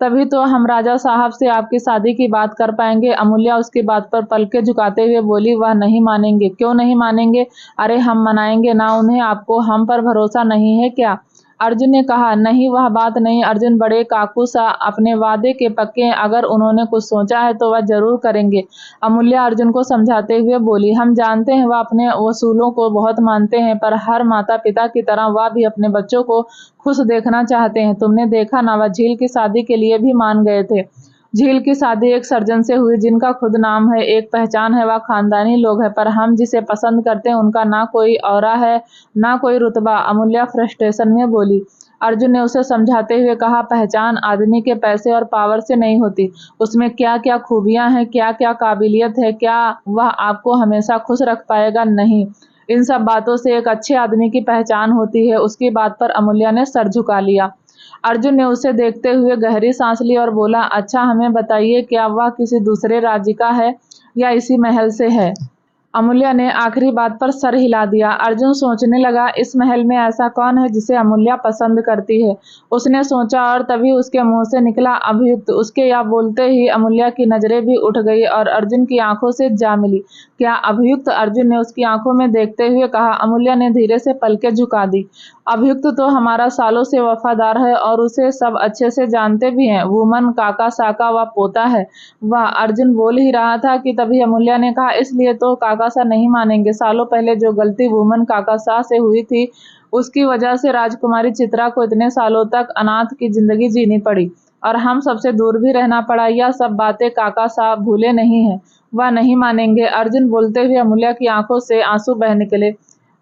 तभी तो हम राजा साहब से आपकी शादी की बात कर पाएंगे। अमूल्या उसकी बात पर पलके झुकाते हुए बोली, वह नहीं मानेंगे। क्यों नहीं मानेंगे? अरे हम मनाएंगे ना उन्हें, आपको हम पर भरोसा नहीं है क्या? अर्जुन ने कहा, नहीं वह बात नहीं। अर्जुन बड़े काकू सा अपने वादे के पक्के हैं, अगर उन्होंने कुछ सोचा है तो वह जरूर करेंगे। अमूल्या अर्जुन को समझाते हुए बोली, हम जानते हैं वह अपने वसूलों को बहुत मानते हैं, पर हर माता पिता की तरह वह भी अपने बच्चों को खुश देखना चाहते हैं। तुमने देखा ना, वह झील की शादी के लिए भी मान गए थे। झील की शादी एक सर्जन से हुई जिनका खुद नाम है, एक पहचान है, वह खानदानी लोग हैं, पर हम जिसे पसंद करते हैं उनका ना कोई औरा है ना कोई रुतबा। अमूल्या फ्रस्ट्रेशन में बोली। अर्जुन ने उसे समझाते हुए कहा, पहचान आदमी के पैसे और पावर से नहीं होती, उसमें क्या क्या खूबियां हैं, क्या क्या काबिलियत है, क्या वह आपको हमेशा खुश रख पाएगा? नहीं, इन सब बातों से एक अच्छे आदमी की पहचान होती है। उसकी बात पर अमूल्या ने सर झुका लिया। अर्जुन ने उसे देखते हुए गहरी सांस ली और बोला, अच्छा हमें बताइए, क्या वह किसी दूसरे राज्य का है या इसी महल से है? अमूल्या ने आखिरी बात पर सर हिला दिया। अर्जुन सोचने लगा, इस महल में ऐसा कौन है जिसे अमूल्या पसंद करती है? उसने सोचा और तभी उसके मुंह से निकला, अभियुक्त। उसके या बोलते ही अमूल्या की नजरें भी उठ गई और अर्जुन की आंखों से जा मिली। क्या अभियुक्त? अर्जुन ने उसकी आंखों में देखते हुए कहा। अमूल्या ने धीरे से पलकें झुका दी। अभियुक्त तो हमारा सालों से वफादार है और उसे सब अच्छे से जानते भी हैं। वुमन काका साका व पोता है। वाह! अर्जुन बोल ही रहा था कि तभी अमूल्या ने कहा, इसलिए तो काका सा नहीं मानेंगे। सालों पहले जो गलती वुमन काका सा से हुई थी, उसकी वजह से राजकुमारी चित्रा को इतने सालों तक अनाथ की जिंदगी जीनी पड़ी और हम सबसे दूर भी रहना पड़ा। यह सब बातें काका साहब भूले नहीं है। वह नहीं मानेंगे। अर्जुन बोलते हुए अमूल्या की आंखों से आंसू बह निकले।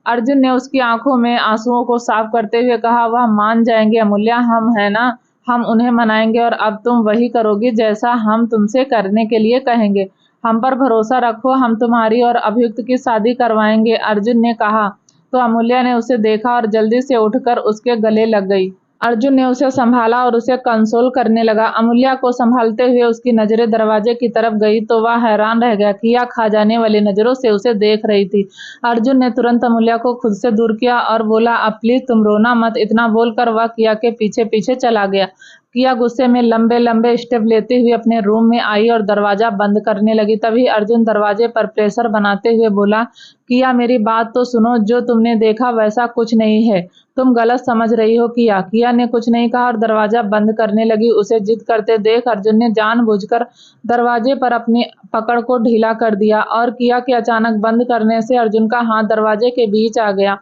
अर्जुन ने उसकी आंखों में आंसुओं को साफ करते हुए कहा, वह मान जाएंगे अमूल्या, हम है ना, हम उन्हें मनाएंगे और अब तुम वही करोगी जैसा हम तुमसे करने के लिए कहेंगे। हम पर भरोसा रखो, हम तुम्हारी और अभियुक्त की शादी करवाएंगे। अर्जुन ने कहा तो अमूल्या ने उसे देखा और जल्दी से उठकर उसके गले लग गई। अर्जुन ने उसे संभाला और उसे कंसोल करने लगा। अमूल्या को संभालते हुए उसकी नजरें दरवाजे की तरफ गई तो वह हैरान रह गया। किया खा जाने वाली नजरों से उसे देख रही थी। अर्जुन ने तुरंत अमूल्या को खुद से दूर किया और बोला, अब प्लीज तुम रोना मत। इतना बोलकर वह किया के पीछे पीछे चला गया। किया गुस्से में लंबे लंबे स्टेप लेते हुए अपने रूम में आई और दरवाजा बंद करने लगी। तभी अर्जुन दरवाजे पर प्रेशर बनाते हुए बोला, किया मेरी बात तो सुनो, जो तुमने देखा वैसा कुछ नहीं है, तुम गलत समझ रही हो। किया ने कुछ नहीं कहा और दरवाजा बंद करने लगी। उसे जिद करते देख अर्जुन ने जानबूझकर दरवाजे पर अपनी पकड़ को ढीला कर दिया और किया के अचानक बंद करने से अर्जुन का हाथ दरवाजे के बीच आ गया।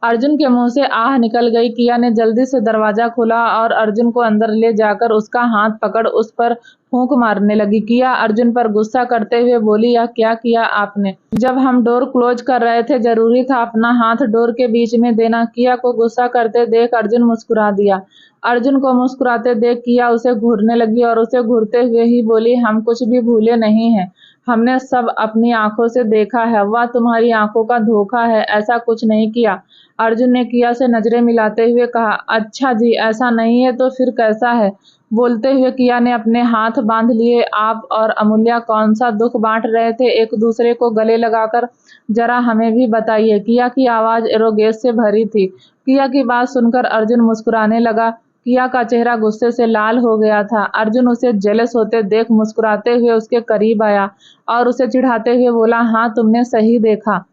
अर्जुन के मुंह से आह निकल गई। किया ने जल्दी से दरवाजा खोला और अर्जुन को अंदर ले जाकर उसका हाथ पकड़ उस पर फूंक मारने लगी। किया अर्जुन पर गुस्सा करते हुए बोली, यह क्या किया आपने? जब हम डोर क्लोज कर रहे थे जरूरी था अपना हाथ डोर के बीच में देना। किया को गुस्सा करते देख अर्जुन मुस्कुरा दिया। अर्जुन को मुस्कुराते देख किया उसे घूरने लगी और उसे घूरते हुए ही बोली, हम कुछ भी भूले नहीं हैं, हमने सब अपनी आंखों से देखा है। वह तुम्हारी आंखों का धोखा है, ऐसा कुछ नहीं किया। अर्जुन ने किया से नजरें मिलाते हुए कहा, अच्छा जी, ऐसा नहीं है तो फिर कैसा है? बोलते हुए किया ने अपने हाथ बांध लिए। आप और अमूल्या कौन सा दुख बांट रहे थे एक दूसरे को गले लगाकर? जरा हमें भी बताइए। किया की आवाज एरोगेस से भरी थी। किया की बात सुनकर अर्जुन मुस्कुराने लगा। किया का चेहरा गुस्से से लाल हो गया था। अर्जुन उसे जेलस होते देख मुस्कुराते हुए उसके करीब आया और उसे चिढ़ाते हुए बोला, हाँ तुमने सही देखा,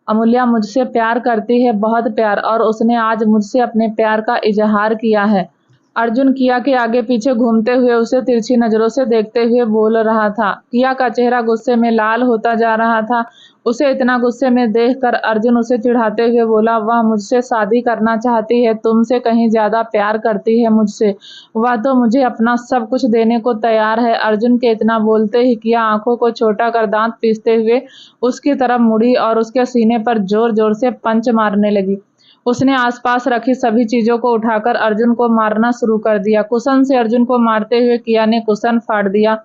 अमूल्या मुझसे प्यार करती है, बहुत प्यार, और उसने आज मुझसे अपने प्यार का इजहार किया है। अर्जुन किया के आगे पीछे घूमते हुए उसे तिरछी नजरों से देखते हुए बोल रहा था। किया का चेहरा गुस्से में लाल होता जा रहा था। उसे इतना गुस्से में देखकर अर्जुन उसे चिढ़ाते हुए बोला, वह मुझसे शादी करना चाहती है, तुमसे कहीं ज्यादा प्यार करती है मुझसे। वह तो मुझे अपना सब कुछ देने को तैयार है। अर्जुन के इतना बोलते ही किया आंखों को छोटा कर दांत पीसते हुए उसकी तरफ मुड़ी और उसके सीने पर जोर जोर से पंच मारने लगी। उसने आसपास रखी सभी चीजों को उठाकर अर्जुन को मारना शुरू कर दिया। कुशन से अर्जुन को मारते हुए किया ने कुशन फाड़ दिया।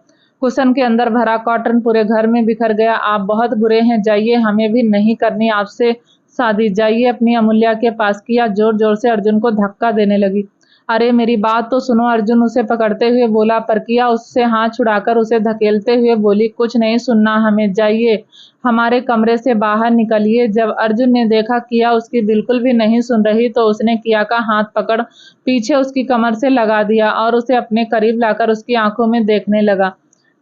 कुशन के अंदर भरा कॉटन पूरे घर में बिखर गया। आप बहुत बुरे हैं, जाइए, हमें भी नहीं करनी आपसे शादी, जाइए अपनी अमूल्या के पास। किया जोर जोर से अर्जुन को धक्का देने लगी। अरे मेरी बात तो सुनो, अर्जुन उसे पकड़ते हुए बोला, पर किया उससे हाथ छुड़ाकर उसे धकेलते हुए बोली, कुछ नहीं सुनना हमें, जाइए, हमारे कमरे से बाहर निकलिए। जब अर्जुन ने देखा किया उसकी बिल्कुल भी नहीं सुन रही तो उसने किया का हाथ पकड़ पीछे उसकी कमर से लगा दिया और उसे अपने करीब लाकर उसकी आंखों में देखने लगा।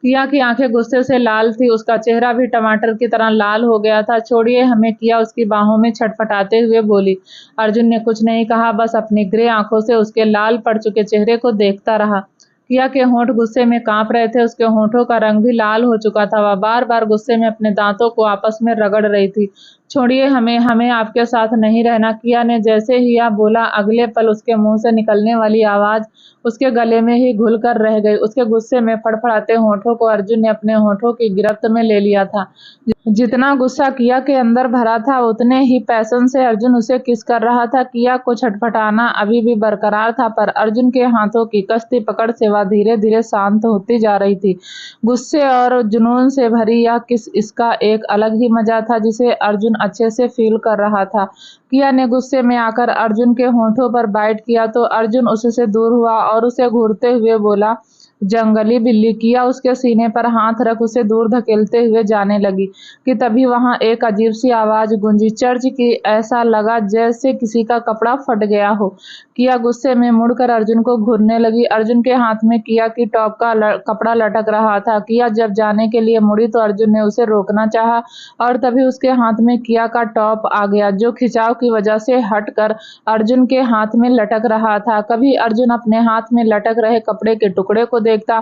किया की आंखें गुस्से से लाल थी, उसका चेहरा भी टमाटर की तरह लाल हो गया था। छोड़िए हमें, किया उसकी बाहों में छटपटाते हुए बोली। अर्जुन ने कुछ नहीं कहा, बस अपनी ग्रे आंखों से उसके लाल पड़ चुके चेहरे को देखता रहा। किया के होंठ गुस्से में कांप रहे थे, उसके होंठों का रंग भी लाल हो चुका था। वह बार बार गुस्से में अपने दांतों को आपस में रगड़ रही थी। छोड़िए हमें, हमें आपके साथ नहीं रहना। किया ने जैसे ही यह बोला, अगले पल उसके मुंह से निकलने वाली आवाज उसके गले में ही घुल कर रह गई। उसके गुस्से में फड़फड़ाते होंठों को अर्जुन ने अपने होंठों की गिरफ्त में ले लिया था। जितना गुस्सा किया के अंदर भरा था उतने ही पैशन से अर्जुन उसे किस कर रहा था। किया को छटपटाना अभी भी बरकरार था, पर अर्जुन के हाथों की कसती पकड़ से वह धीरे धीरे शांत होती जा रही थी। गुस्से और जुनून से भरी यह किस इसका एक अलग ही मजा था जिसे अर्जुन अच्छे से फील कर रहा था। किया ने गुस्से में आकर अर्जुन के होंठों पर बाइट किया तो अर्जुन उससे दूर हुआ और उसे घूरते हुए बोला, जंगली बिल्ली। किया उसके सीने पर हाथ रख उसे दूर धकेलते हुए जाने लगी कि तभी वहां एक अजीब सी आवाज गूंजी, चर्च की। ऐसा लगा जैसे किसी का कपड़ा फट गया हो। किया गुस्से में मुड़कर अर्जुन को घूरने लगी। अर्जुन के हाथ में किया की टॉप का कपड़ा लटक रहा था। किया जब जाने के लिए मुड़ी तो अर्जुन ने उसे रोकना चाहा और तभी उसके हाथ में किया का टॉप आ गया जो खिंचाव की वजह से हटकर अर्जुन के हाथ में लटक रहा था। कभी अर्जुन अपने हाथ में लटक रहे कपड़े के टुकड़े को देखता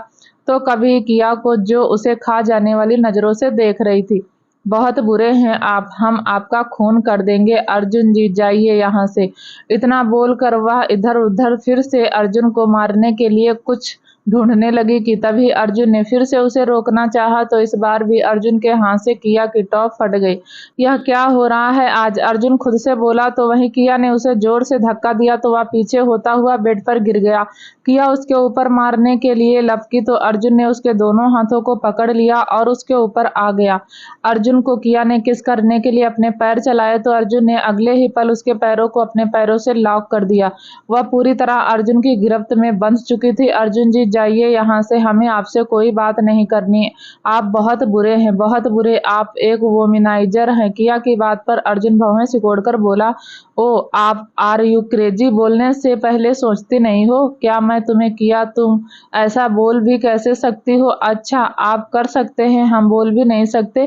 तो कभी किया को जो उसे खा जाने वाली नजरों से देख रही थी। बहुत बुरे हैं आप, हम आपका खून कर देंगे, अर्जुन जी जाइए यहाँ से। इतना बोलकर वह इधर उधर फिर से अर्जुन को मारने के लिए कुछ ढूंढने लगी कि तभी अर्जुन ने फिर से उसे रोकना चाहा तो इस बार भी अर्जुन के हाथ से किया की टॉप फट गई। यह क्या हो रहा है आज, अर्जुन खुद से बोला तो वहीं किया ने उसे जोर से धक्का दिया तो वह पीछे होता हुआ बेड पर गिर गया। किया उसके ऊपर मारने के लिए लपकी तो अर्जुन ने उसके दोनों हाथों को पकड़ लिया और उसके ऊपर आ गया। अर्जुन को किया ने किस करने के लिए अपने पैर चलाए तो अर्जुन ने अगले ही पल उसके पैरों को अपने पैरों से लॉक कर दिया। वह पूरी तरह अर्जुन की गिरफ्त में बंध चुकी थी। अर्जुन जी जाइए यहाँ से, हमें आपसे कोई बात नहीं करनी, आप बहुत बुरे हैं, बहुत बुरे, आप एक वोमिनाइजर हैं। किया की बात पर अर्जुन भौहें सिकोड़कर बोला, ओ आप आर यू क्रेजी, बोलने से पहले सोचती नहीं हो क्या मैं तुम्हें? किया तुम ऐसा बोल भी कैसे सकती हो? अच्छा आप कर सकते हैं, हम बोल भी नहीं सकते?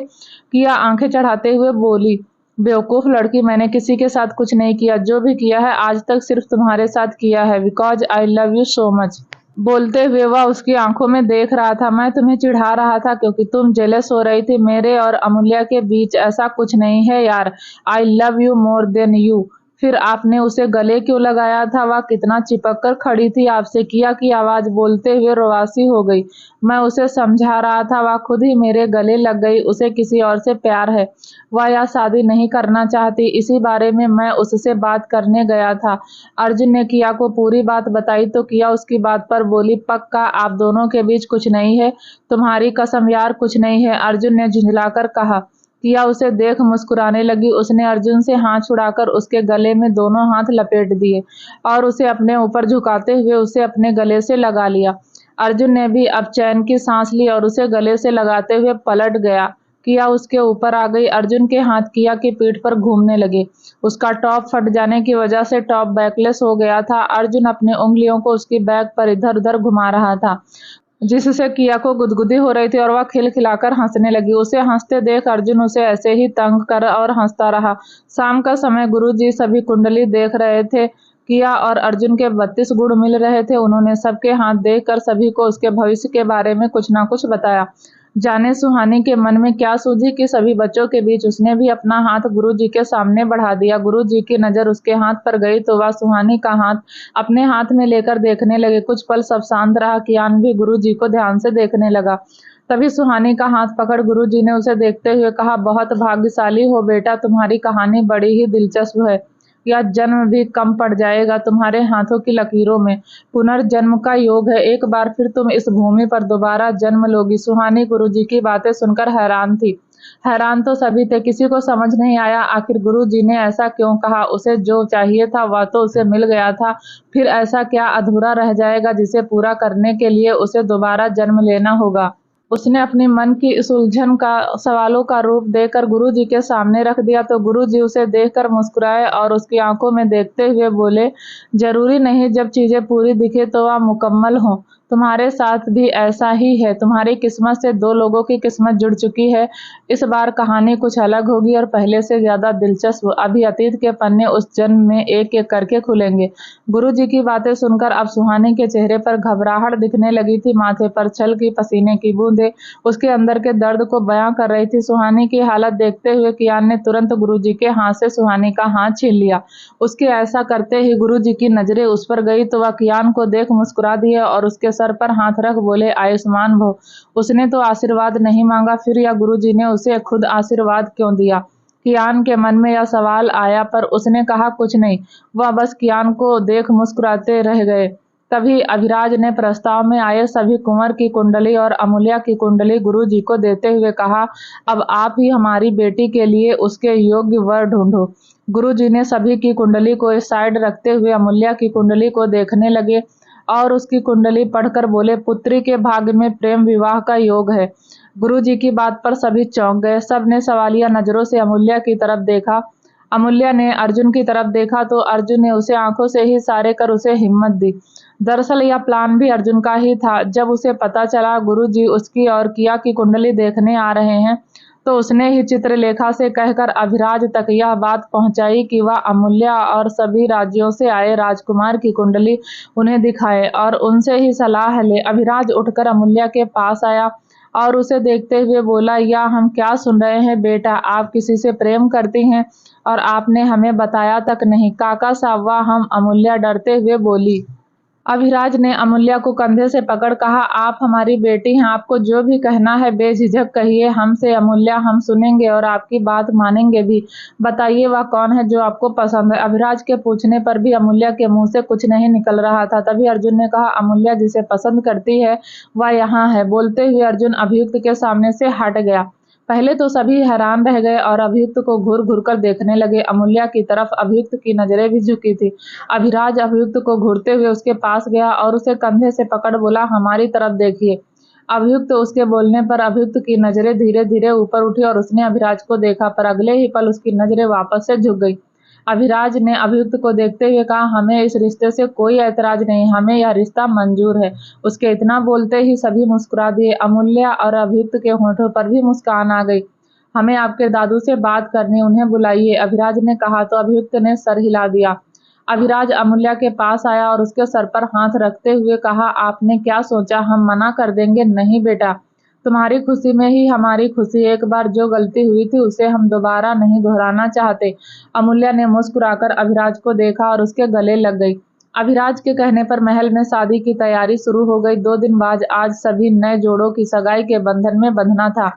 किया आंखें चढ़ाते हुए बोली, बेवकूफ लड़की, मैंने किसी के साथ कुछ नहीं किया, जो भी किया है आज तक सिर्फ तुम्हारे साथ किया है, because I love you so much. बोलते हुए वह उसकी आंखों में देख रहा था। मैं तुम्हें चिढ़ा रहा था क्योंकि तुम जेलस हो रही थी। मेरे और अमूल्या के बीच ऐसा कुछ नहीं है यार, I love you more than you. फिर आपने उसे गले क्यों लगाया था? वह कितना चिपक कर खड़ी थी आपसे। किया की आवाज बोलते हुए रोवासी हो गई। मैं उसे समझा रहा था, वह खुद ही मेरे गले लग गई। उसे किसी और से प्यार है, वह यह शादी नहीं करना चाहती, इसी बारे में मैं उससे बात करने गया था। अर्जुन ने किया को पूरी बात बताई तो किया उसकी बात पर बोली, पक्का आप दोनों के बीच कुछ नहीं है? तुम्हारी कसम यार कुछ नहीं है, अर्जुन ने झुंझलाकर कहा। किया उसे देख मुस्कुराने लगी। उसने अर्जुन से हाथ छुड़ाकर उसके गले में दोनों हाथ लपेट दिए और उसे अपने ऊपर झुकाते हुए उसे अपने गले से लगा लिया। अर्जुन ने भी अब चैन की सांस ली और उसे गले से लगाते हुए पलट गया। किया उसके ऊपर आ गई। अर्जुन के हाथ किया की पीठ पर घूमने लगे। उसका टॉप फट जाने की वजह से टॉप बैकलेस हो गया था। अर्जुन अपनी उंगलियों को उसकी बैक पर इधर उधर घुमा रहा था, जिससे किया को गुदगुदी हो रही थी और वह खिलखिलाकर हंसने लगी। उसे हंसते देख अर्जुन उसे ऐसे ही तंग कर और हंसता रहा। शाम का समय गुरुजी सभी कुंडली देख रहे थे। किया और अर्जुन के 32 गुण मिल रहे थे। उन्होंने सबके हाथ देखकर सभी को उसके भविष्य के बारे में कुछ ना कुछ बताया। जाने सुहानी के मन में क्या सूझी कि सभी बच्चों के बीच उसने भी अपना हाथ गुरुजी के सामने बढ़ा दिया। गुरुजी की नजर उसके हाथ पर गई तो वह सुहानी का हाथ अपने हाथ में लेकर देखने लगे। कुछ पल सब शांत रहा। कियान भी गुरुजी को ध्यान से देखने लगा। तभी सुहानी का हाथ पकड़ गुरुजी ने उसे देखते हुए कहा, बहुत भाग्यशाली हो बेटा, तुम्हारी कहानी बड़ी ही दिलचस्प है। यह जन्म भी कम पड़ जाएगा तुम्हारे हाथों की लकीरों में। पुनर्जन्म का योग है। एक बार फिर तुम इस भूमि पर दोबारा जन्म लोगी। सुहानी गुरुजी की बातें सुनकर हैरान थी। हैरान तो सभी थे, किसी को समझ नहीं आया आखिर गुरुजी ने ऐसा क्यों कहा। उसे जो चाहिए था वह तो उसे मिल गया था, फिर ऐसा क्या अधूरा रह जाएगा जिसे पूरा करने के लिए उसे दोबारा जन्म लेना होगा। उसने अपने मन की इस उलझन का सवालों का रूप देकर गुरुजी के सामने रख दिया तो गुरुजी उसे देखकर मुस्कुराए और उसकी आंखों में देखते हुए बोले, जरूरी नहीं जब चीजें पूरी दिखे तो वह मुकम्मल हो। तुम्हारे साथ भी ऐसा ही है। तुम्हारी किस्मत से दो लोगों की किस्मत जुड़ चुकी है। इस बार कहानी कुछ अलग होगी और पहले से ज्यादा दिलचस्प। अभी अतीत के पन्ने उस जन्म में एक एक करके खुलेंगे। गुरुजी की बातें सुनकर अब सुहानी के चेहरे पर घबराहट दिखने लगी थी। माथे पर छल की पसीने की बूंदें उसके अंदर के दर्द को बयां कर रही थी। सुहानी की हालत देखते हुए कियान ने तुरंत गुरुजी के हाथ से सुहानी का हाथ छीन लिया। उसके ऐसा करते ही गुरुजी की नजरें उस पर गई तो वह कियान को देख मुस्कुरा दिए और उसके सर पर हाथ रख बोले, आयुष्मान भव। उसने तो आशीर्वाद नहीं मांगा, फिर या गुरुजी ने उसे खुद आशीर्वाद क्यों दिया। कियान के मन में यह सवाल आया पर उसने कहा कुछ नहीं। वह बस कियान को देख मुस्कुराते रह गए। तभी अभिराज ने प्रस्ताव में आए सभी कुंवर की कुंडली और अमूल्या की कुंडली गुरुजी को देते हुए कहा, अब आप ही हमारी बेटी के लिए उसके योग्य वर ढूंढो। गुरुजी ने सभी की कुंडली को इस साइड रखते हुए अमूल्या की कुंडली को देखने लगे और उसकी कुंडली पढ़कर बोले, पुत्री के भाग्य में प्रेम विवाह का योग है। गुरुजी की बात पर सभी चौंक गए। सब ने सवालिया नजरों से अमूल्या की तरफ देखा। अमूल्या ने अर्जुन की तरफ देखा तो अर्जुन ने उसे आंखों से ही इशारे कर उसे हिम्मत दी। दरअसल यह प्लान भी अर्जुन का ही था। जब उसे पता चला गुरुजी उसकी और किया की कुंडली देखने आ रहे हैं तो उसने ही चित्रलेखा से कहकर अभिराज तक यह बात पहुंचाई कि वह अमूल्या और सभी राज्यों से आए राजकुमार की कुंडली उन्हें दिखाए और उनसे ही सलाह ले। अभिराज उठकर अमूल्या के पास आया और उसे देखते हुए बोला, या हम क्या सुन रहे हैं बेटा, आप किसी से प्रेम करती हैं और आपने हमें बताया तक नहीं। काका साहब, हम अमूल्या डरते हुए बोली। अभिराज ने अमूल्या को कंधे से पकड़ कहा, आप हमारी बेटी हैं, आपको जो भी कहना है बेझिझक कहिए हमसे अमूल्या, हम सुनेंगे और आपकी बात मानेंगे भी। बताइए वह कौन है जो आपको पसंद है। अभिराज के पूछने पर भी अमूल्या के मुंह से कुछ नहीं निकल रहा था। तभी अर्जुन ने कहा, अमूल्या जिसे पसंद करती है वह यहाँ है। बोलते हुए अर्जुन अभियुक्त के सामने से हट गया। पहले तो सभी हैरान रह गए और अभियुक्त को घूर घूर कर देखने लगे। अमूल्या की तरफ अभियुक्त की नजरें भी झुकी थी। अभिराज अभियुक्त को घूरते हुए उसके पास गया और उसे कंधे से पकड़ बोला, हमारी तरफ देखिए। अभियुक्त उसके बोलने पर अभियुक्त की नजरें धीरे धीरे ऊपर उठी और उसने अभिराज को देखा पर अगले ही पल उसकी नजरें वापस से झुक गई। अभिराज ने अभियुक्त को देखते हुए कहा, हमें इस रिश्ते से कोई ऐतराज नहीं, हमें यह रिश्ता मंजूर है। उसके इतना बोलते ही सभी मुस्कुरा दिए। अमूल्या और अभियुक्त के होठों पर भी मुस्कान आ गई। हमें आपके दादू से बात करनी, उन्हें बुलाइए, अभिराज ने कहा तो अभियुक्त ने सर हिला दिया। अभिराज अमूल्या के पास आया और उसके सर पर हाथ रखते हुए कहा, आपने क्या सोचा, हम मना कर देंगे? नहीं बेटा, तुम्हारी खुशी में ही हमारी खुशी। एक बार जो गलती हुई थी उसे हम दोबारा नहीं दोहराना चाहते। अमूल्या ने मुस्कुराकर अभिराज को देखा और उसके गले लग गई। अभिराज के कहने पर महल में शादी की तैयारी शुरू हो गई। 2 दिन बाद आज सभी नए जोड़ों की सगाई के बंधन में बंधना था।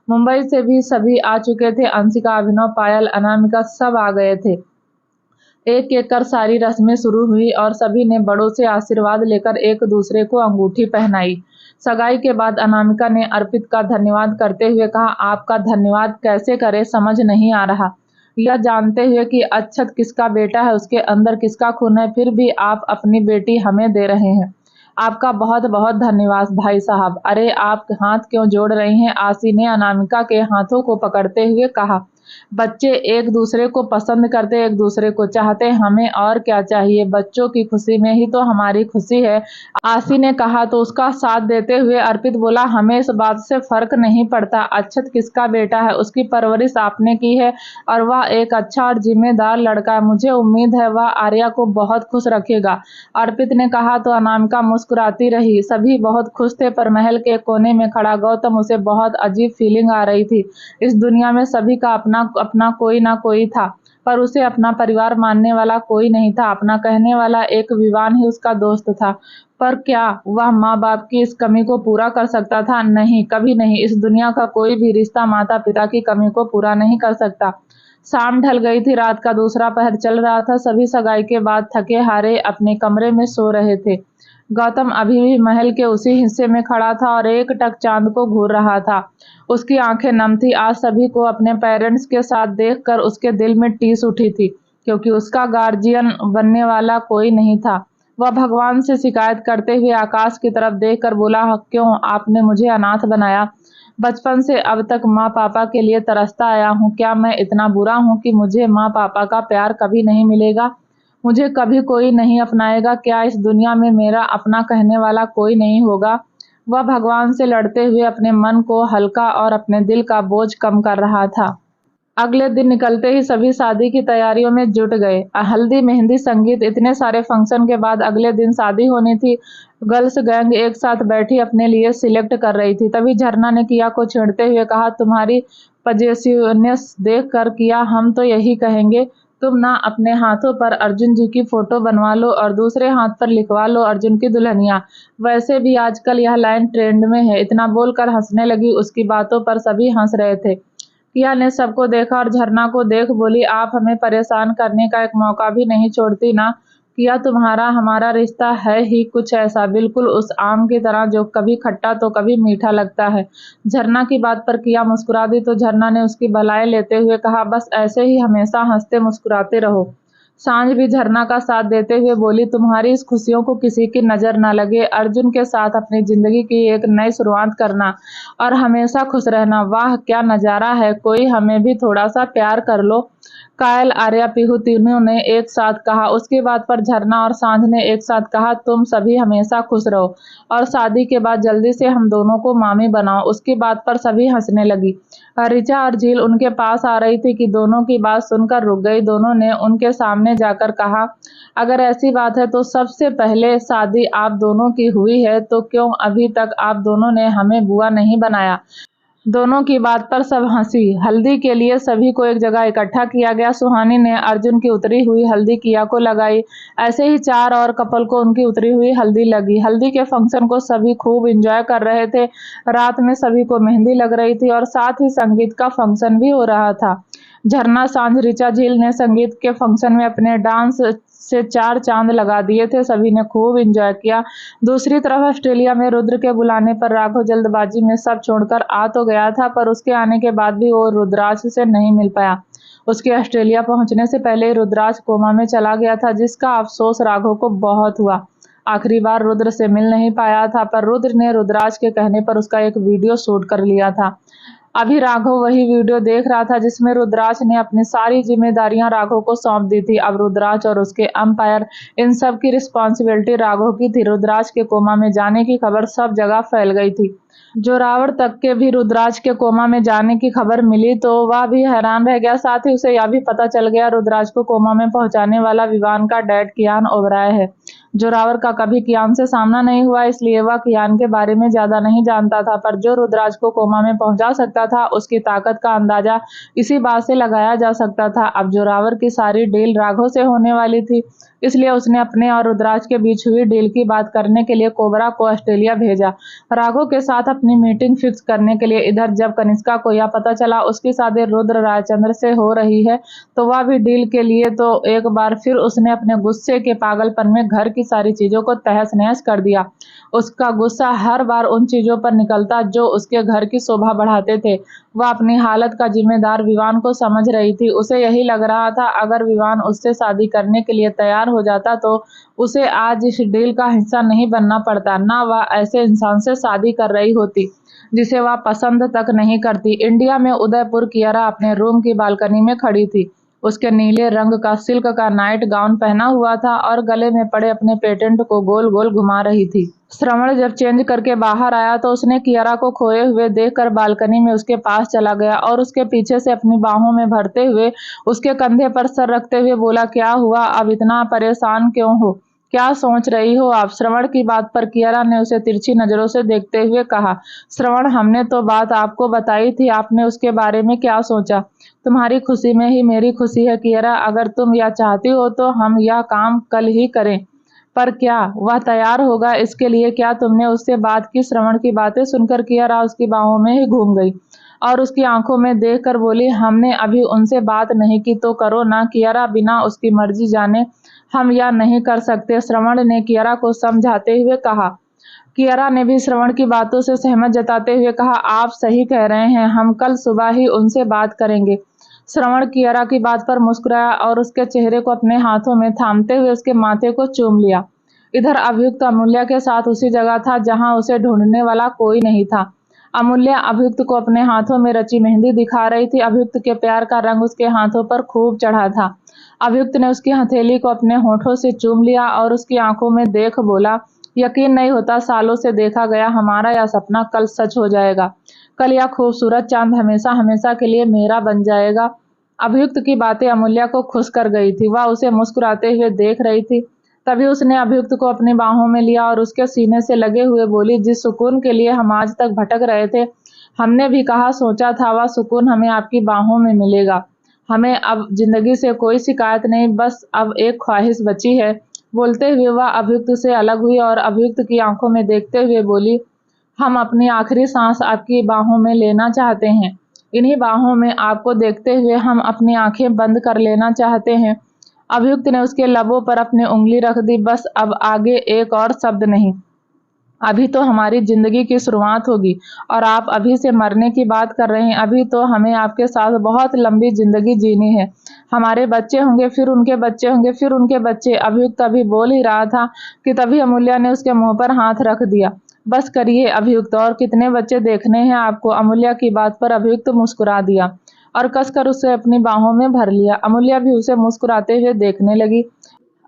मुंबई से भी सभी आ चुके थे। अंशिका, अभिनव, पायल, अनामिका सब आ गए थे। एक एक कर सारी रस्में शुरू हुई और सभी ने बड़ों से आशीर्वाद लेकर एक दूसरे को अंगूठी पहनाई। सगाई के बाद अनामिका ने अर्पित का धन्यवाद करते हुए कहा, आपका धन्यवाद कैसे करें समझ नहीं आ रहा। यह जानते हुए कि अक्षत किसका बेटा है, उसके अंदर किसका खून है, फिर भी आप अपनी बेटी हमें दे रहे हैं। आपका बहुत बहुत धन्यवाद भाई साहब। अरे आप हाथ क्यों जोड़ रही हैं? आसी ने अनामिका के हाथों को पकड़ते हुए कहा। बच्चे एक दूसरे को पसंद करते, एक दूसरे को चाहते, हमें और क्या चाहिए? बच्चों की खुशी में ही तो हमारी खुशी है। आसी ने कहा तो उसका साथ देते हुए अर्पित बोला, हमें इस बात से फर्क नहीं पड़ता अक्षत किसका बेटा है, उसकी परवरिश आपने की है और वह एक अच्छा और जिम्मेदार लड़का है। मुझे उम्मीद है वह आर्या को बहुत खुश रखेगा। अर्पित ने कहा तो अनामिका मुस्कुराती रही। सभी बहुत खुश थे पर महल के कोने में खड़ा गौतम, उसे बहुत अजीब फीलिंग आ रही थी। इस दुनिया में सभी का अपना अपना कोई ना कोई था, पर उसे अपना परिवार मानने वाला कोई नहीं था। अपना कहने वाला एक विवान ही उसका दोस्त था। पर क्या वह माँ बाप की इस कमी को पूरा कर सकता था? नहीं, कभी नहीं। इस दुनिया का कोई भी रिश्ता माता पिता की कमी को पूरा नहीं कर सकता। शाम ढल गई थी, रात का दूसरा पहर चल रहा था। सभी सगाई के बाद थके हारे अपने कमरे में सो रहे थे। गौतम अभी भी महल के उसी हिस्से में खड़ा था और एक टक चांद को घूर रहा था। उसकी आंखें नम थी। आज सभी को अपने पेरेंट्स के साथ देखकर उसके दिल में टीस उठी थी, क्योंकि उसका गार्जियन बनने वाला कोई नहीं था। वह भगवान से शिकायत करते हुए आकाश की तरफ देखकर बोला, क्यों आपने मुझे अनाथ बनाया? बचपन से अब तक माँ पापा के लिए तरसता आया हूँ। क्या मैं इतना बुरा हूँ कि मुझे माँ पापा का प्यार कभी नहीं मिलेगा? मुझे कभी कोई नहीं अपनाएगा? क्या इस दुनिया में मेरा अपना कहने वाला कोई नहीं होगा? वह भगवान से लड़ते हुए अपने मन को हल्का और अपने दिल का बोझ कम कर रहा था। अगले दिन निकलते ही सभी शादी की तैयारियों में जुट गए। हल्दी, मेहंदी, संगीत, इतने सारे फंक्शन के बाद अगले दिन शादी होनी थी। गर्ल्स गैंग एक साथ बैठी अपने लिए सिलेक्ट कर रही थी। तभी झरना ने किया को छेड़ते हुए कहा, तुम्हारी पजेसिवनेस देख कर किया, हम तो यही कहेंगे तुम ना अपने हाथों पर अर्जुन जी की फोटो बनवा लो और दूसरे हाथ पर लिखवा लो अर्जुन की दुल्हनिया। वैसे भी आजकल यह लाइन ट्रेंड में है। इतना बोलकर हंसने लगी। उसकी बातों पर सभी हंस रहे थे। किया ने सबको देखा और झरना को देख बोली, आप हमें परेशान करने का एक मौका भी नहीं छोड़ती ना। किया, तुम्हारा हमारा रिश्ता है ही कुछ ऐसा, बिल्कुल उस आम की तरह जो कभी खट्टा तो कभी मीठा लगता है। झरना की बात पर किया मुस्कुरा दी तो झरना ने उसकी भलाई लेते हुए कहा, बस ऐसे ही हमेशा हंसते मुस्कुराते रहो। सांझ भी झरना का साथ देते हुए बोली, तुम्हारी इस खुशियों को किसी की नजर न लगे। अर्जुन के साथ अपनी जिंदगी की एक नई शुरुआत करना और हमेशा खुश रहना, वाह क्या नजारा है। कोई हमें भी थोड़ा सा प्यार कर लो। कायल, आर्या, पीहू तीनों ने एक साथ कहा। उसके बाद पर झरना और सांझ ने एक साथ कहा, तुम सभी हमेशा खुश रहो और शादी के बाद जल्दी से हम दोनों को मामी बनाओ। उसकी बात पर सभी हंसने लगी। रिचा और झील उनके पास आ रही थी कि दोनों की बात सुनकर रुक गई। दोनों ने उनके सामने जाकर कहा, अगर ऐसी बात है तो सबसे पहले शादी आप दोनों की हुई है तो क्यों अभी तक आप दोनों ने हमें बुआ नहीं बनाया? दोनों की बात पर सब हंसी। हल्दी के लिए सभी को एक जगह इकट्ठा किया गया। सुहानी ने अर्जुन की उतरी हुई हल्दी किया को लगाई। ऐसे ही 4 और कपल को उनकी उतरी हुई हल्दी लगी। हल्दी के फंक्शन को सभी खूब एंजॉय कर रहे थे। रात में सभी को मेहंदी लग रही थी और साथ ही संगीत का फंक्शन भी हो रहा था। झरना, सांझ, ऋचा, झील ने संगीत के फंक्शन में अपने डांस से 4 चांद लगा दिए थे। सभी ने खूब एंजॉय किया। दूसरी तरफ ऑस्ट्रेलिया में रुद्र के बुलाने पर राघव जल्दबाजी में सब छोड़कर आ तो गया था, पर उसके आने के बाद भी वो रुद्राज से नहीं मिल पाया। उसके ऑस्ट्रेलिया पहुंचने से पहले ही रुद्राज कोमा में चला गया था, जिसका अफसोस राघव को बहुत हुआ। आखिरी बार रुद्र से मिल नहीं पाया था, पर रुद्र ने रुद्राज के कहने पर उसका एक वीडियो शूट कर लिया था। अभी राघव वही वीडियो देख रहा था जिसमें रुद्राज ने अपनी सारी जिम्मेदारियां राघव को सौंप दी थी। अब रुद्राज और उसके अंपायर, इन सब की रिस्पॉन्सिबिलिटी राघव की थी। रुद्राज के कोमा में जाने की खबर सब जगह फैल गई थी। जोरावर तक के भी रुद्राज के कोमा में जाने की खबर मिली तो वह भी हैरान रह गया। साथ ही उसे यह भी पता चल गया रुद्राज को कोमा में पहुंचाने वाला विवान का डैड कियान ओबराय है। जोरावर का कभी कियान से सामना नहीं हुआ, इसलिए वह कियान के बारे में ज्यादा नहीं जानता था, पर जो रुद्राज को कोमा में पहुंचा सकता था उसकी ताकत का अंदाजा इसी बात से लगाया जा सकता था। अब जोरावर की सारी डील राघव से होने वाली थी, इसलिए उसने अपने और रुद्राज के बीच हुई डील की बात करने के लिए कोबरा को ऑस्ट्रेलिया भेजा। राघव के साथ अपनी मीटिंग फिक्स करने के लिए। इधर जब कनिष्का को यह पता चला उसकी शादी रुद्र रायचंद्र से हो रही है तो वह भी डील के लिए तो एक बार फिर उसने अपने गुस्से के पागलपन में घर की सारी चीजों को तहस नहस कर दिया। उसका गुस्सा हर बार उन चीजों पर निकलता जो उसके घर की शोभा बढ़ाते थे। वह अपनी हालत का जिम्मेदार विवान को समझ रही थी। उसे यही लग रहा था अगर विवान उससे शादी करने के लिए तैयार हो जाता तो उसे आज इस डील का हिस्सा नहीं बनना पड़ता, ना वह ऐसे इंसान से शादी कर रही होती जिसे वह पसंद तक नहीं करती। इंडिया में उदयपुर कियारा अपने रूम की बालकनी में खड़ी थी। उसके नीले रंग का सिल्क का नाइट गाउन पहना हुआ था और गले में पड़े अपने पेटेंट को गोल गोल घुमा रही थी। श्रवण जब चेंज करके बाहर आया तो उसने कियारा को खोए हुए देखकर बालकनी में उसके पास चला गया और उसके पीछे से अपनी बाहों में भरते हुए उसके कंधे पर सर रखते हुए बोला, क्या हुआ, अब इतना परेशान क्यों हो, क्या सोच रही हो आप? श्रवण की बात पर कियारा ने उसे तिरछी नजरों से देखते हुए कहा, श्रवण, हमने तो बात आपको बताई थी, आपने उसके बारे में क्या सोचा? तुम्हारी खुशी में ही मेरी खुशी है कियारा। अगर तुम यह चाहती हो तो हम यह काम कल ही करें। पर क्या वह तैयार होगा इसके लिए? क्या तुमने उससे बात की? श्रवण की बातें सुनकर कियारा उसकी बाहों में ही घूम गई और उसकी आंखों में देखकर बोली, हमने अभी उनसे बात नहीं की तो करो ना कियारा, बिना उसकी मर्जी जाने हम यह नहीं कर सकते, श्रवण ने कियारा को समझाते हुए कहा। कियारा ने भी श्रवण की बातों से सहमत जताते हुए कहा, आप सही कह रहे हैं, हम कल सुबह ही उनसे बात करेंगे। श्रवण कियारा की बात पर मुस्कुराया और उसके चेहरे को अपने हाथों में थामते हुए उसके माथे को चूम लिया। इधर अभियुक्त अमूल्य के साथ उसी जगह था जहां उसे ढूंढने वाला कोई नहीं था। अमूल्य अभियुक्त को अपने हाथों में रची मेहंदी दिखा रही थी। अभियुक्त के प्यार का रंग उसके हाथों पर खूब चढ़ा था। अभियुक्त ने उसकी हथेली को अपने होठों से चूम लिया और उसकी आंखों में देख बोला, यकीन नहीं होता, सालों से देखा गया हमारा यह सपना कल सच हो जाएगा। कल यह खूबसूरत चांद हमेशा हमेशा के लिए मेरा बन जाएगा। अभियुक्त की बातें अमूल्य को खुश कर गई थी। वह उसे मुस्कुराते हुए देख रही थी। तभी उसने अभियुक्त को अपनी बाहों में लिया और उसके सीने से लगे हुए बोली, जिस सुकून के लिए हम आज तक भटक रहे थे, हमने भी कहा सोचा था वह सुकून हमें आपकी बाहों में मिलेगा। हमें अब जिंदगी से कोई शिकायत नहीं, बस अब एक ख्वाहिश बची है। बोलते हुए वह अभियुक्त से अलग हुई और अभियुक्त की आंखों में देखते हुए बोली, हम अपनी आखिरी सांस आपकी बाहों में लेना चाहते हैं। इन्हीं बाहों में आपको देखते हुए हम अपनी आंखें बंद कर लेना चाहते हैं। अभियुक्त ने उसके लबों पर अपनी उंगली रख दी। बस अब आगे एक और शब्द नहीं। अभी तो हमारी जिंदगी की शुरुआत होगी और आप अभी से मरने की बात कर रहे हैं। अभी तो हमें आपके साथ बहुत लंबी जिंदगी जीनी है। हमारे बच्चे होंगे, फिर उनके बच्चे होंगे, फिर उनके बच्चे। अभियुक्त अभी बोल ही रहा था कि तभी अमूल्य ने उसके मुंह पर हाथ रख दिया। बस करिए अभियुक्त, और कितने बच्चे देखने हैं आपको? अमूल्य की बात पर अभियुक्त मुस्कुरा दिया और कसकर उसे अपनी बाहों में भर लिया। अमूल्य भी उसे मुस्कुराते हुए देखने लगी।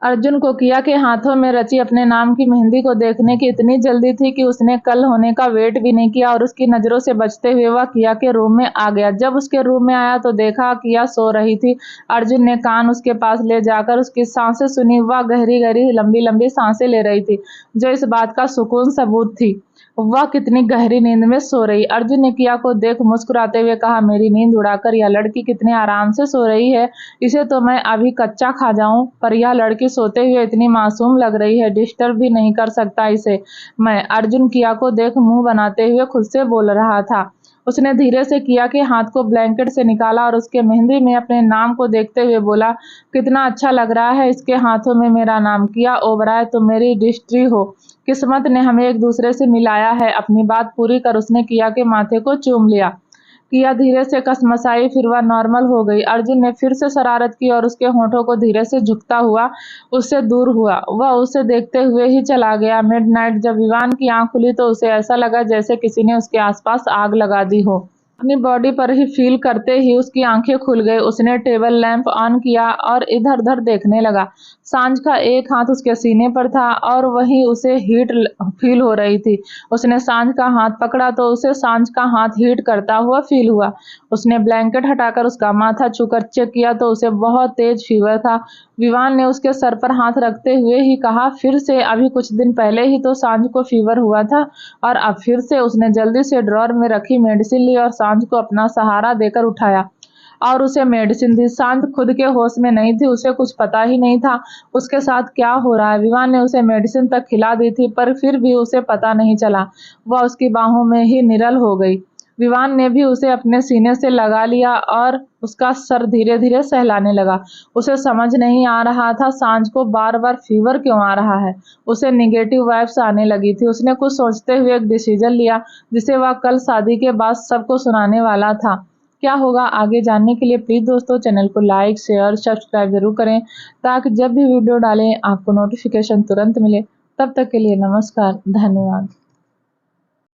अर्जुन को किया के हाथों में रची अपने नाम की मेहंदी को देखने की इतनी जल्दी थी कि उसने कल होने का वेट भी नहीं किया और उसकी नजरों से बचते हुए वह किया के रूम में आ गया। जब उसके रूम में आया तो देखा किया सो रही थी। अर्जुन ने कान उसके पास ले जाकर उसकी सांसें सुनी। वह गहरी गहरी लंबी लंबी सांसें ले रही थी, जो इस बात का सुकून सबूत थी वह कितनी गहरी नींद में सो रही। अर्जुन ने किया को देख मुस्कुराते हुए कहा, मेरी नींद उड़ाकर यह लड़की कितने आराम से सो रही है। इसे तो मैं अभी कच्चा खा जाऊं, पर यह लड़की सोते हुए इतनी मासूम लग रही है, डिस्टर्ब भी नहीं कर सकता इसे मैं। अर्जुन किया को देख मुंह बनाते हुए खुद से बोल रहा था। उसने धीरे से किया के हाथ को ब्लैंकेट से निकाला और उसके मेहंदी में अपने नाम को देखते हुए बोला, कितना अच्छा लग रहा है इसके हाथों में मेरा नाम। किया ओबराय, तुम मेरी डिस्ट्री हो। किस्मत ने हमें एक दूसरे से मिलाया है। अपनी बात पूरी कर उसने किया के माथे को चूम लिया। किया धीरे से कसमसाई, फिर वह नॉर्मल हो गई। अर्जुन ने फिर से शरारत की और उसके होठों को धीरे से झुकता हुआ उससे दूर हुआ। वह उसे देखते हुए ही चला गया। मिडनाइट जब विवान की आंख खुली तो उसे ऐसा लगा जैसे किसी ने उसके आसपास आग लगा दी हो। अपनी बॉडी पर ही फील करते ही उसकी आंखें खुल गई। उसने टेबल लैंप ऑन किया और इधर उधर देखने लगा। सांझ का एक हाथ उसके सीने पर था और वहीं उसे हीट फील हो रही थी। उसने सांझ का हाथ पकड़ा तो उसे सांझ का हाथ हीट करता हुआ फील हुआ। उसने ब्लैंकेट हटाकर उसका माथा छूकर चेक किया तो उसे बहुत तेज फीवर था। विवान ने उसके सर पर हाथ रखते हुए ही कहा, फिर से? अभी कुछ दिन पहले ही तो सांझ को फीवर हुआ था और अब फिर से? उसने जल्दी से ड्रॉर में रखी मेडिसिन ली और सांझ को अपना सहारा देकर उठाया और उसे मेडिसिन दी। सांझ खुद के होश में नहीं थी, उसे कुछ पता ही नहीं था उसके साथ क्या हो रहा है। विवान ने उसे मेडिसिन तक खिला दी थी पर फिर भी उसे पता नहीं चला। वह उसकी बाहों में ही निरल हो गई। विवान ने भी उसे अपने सीने से लगा लिया और उसका सर धीरे धीरे सहलाने लगा। उसे समझ नहीं आ रहा था सांझ को बार बार फीवर क्यों आ रहा है। उसे निगेटिव वाइब्स आने लगी थी। उसने कुछ सोचते हुए एक डिसीजन लिया जिसे वह कल शादी के बाद सबको सुनाने वाला था। क्या होगा आगे जानने के लिए प्लीज दोस्तों चैनल को लाइक शेयर सब्सक्राइब जरूर करें ताकि जब भी वीडियो डालें आपको नोटिफिकेशन तुरंत मिले। तब तक के लिए नमस्कार, धन्यवाद।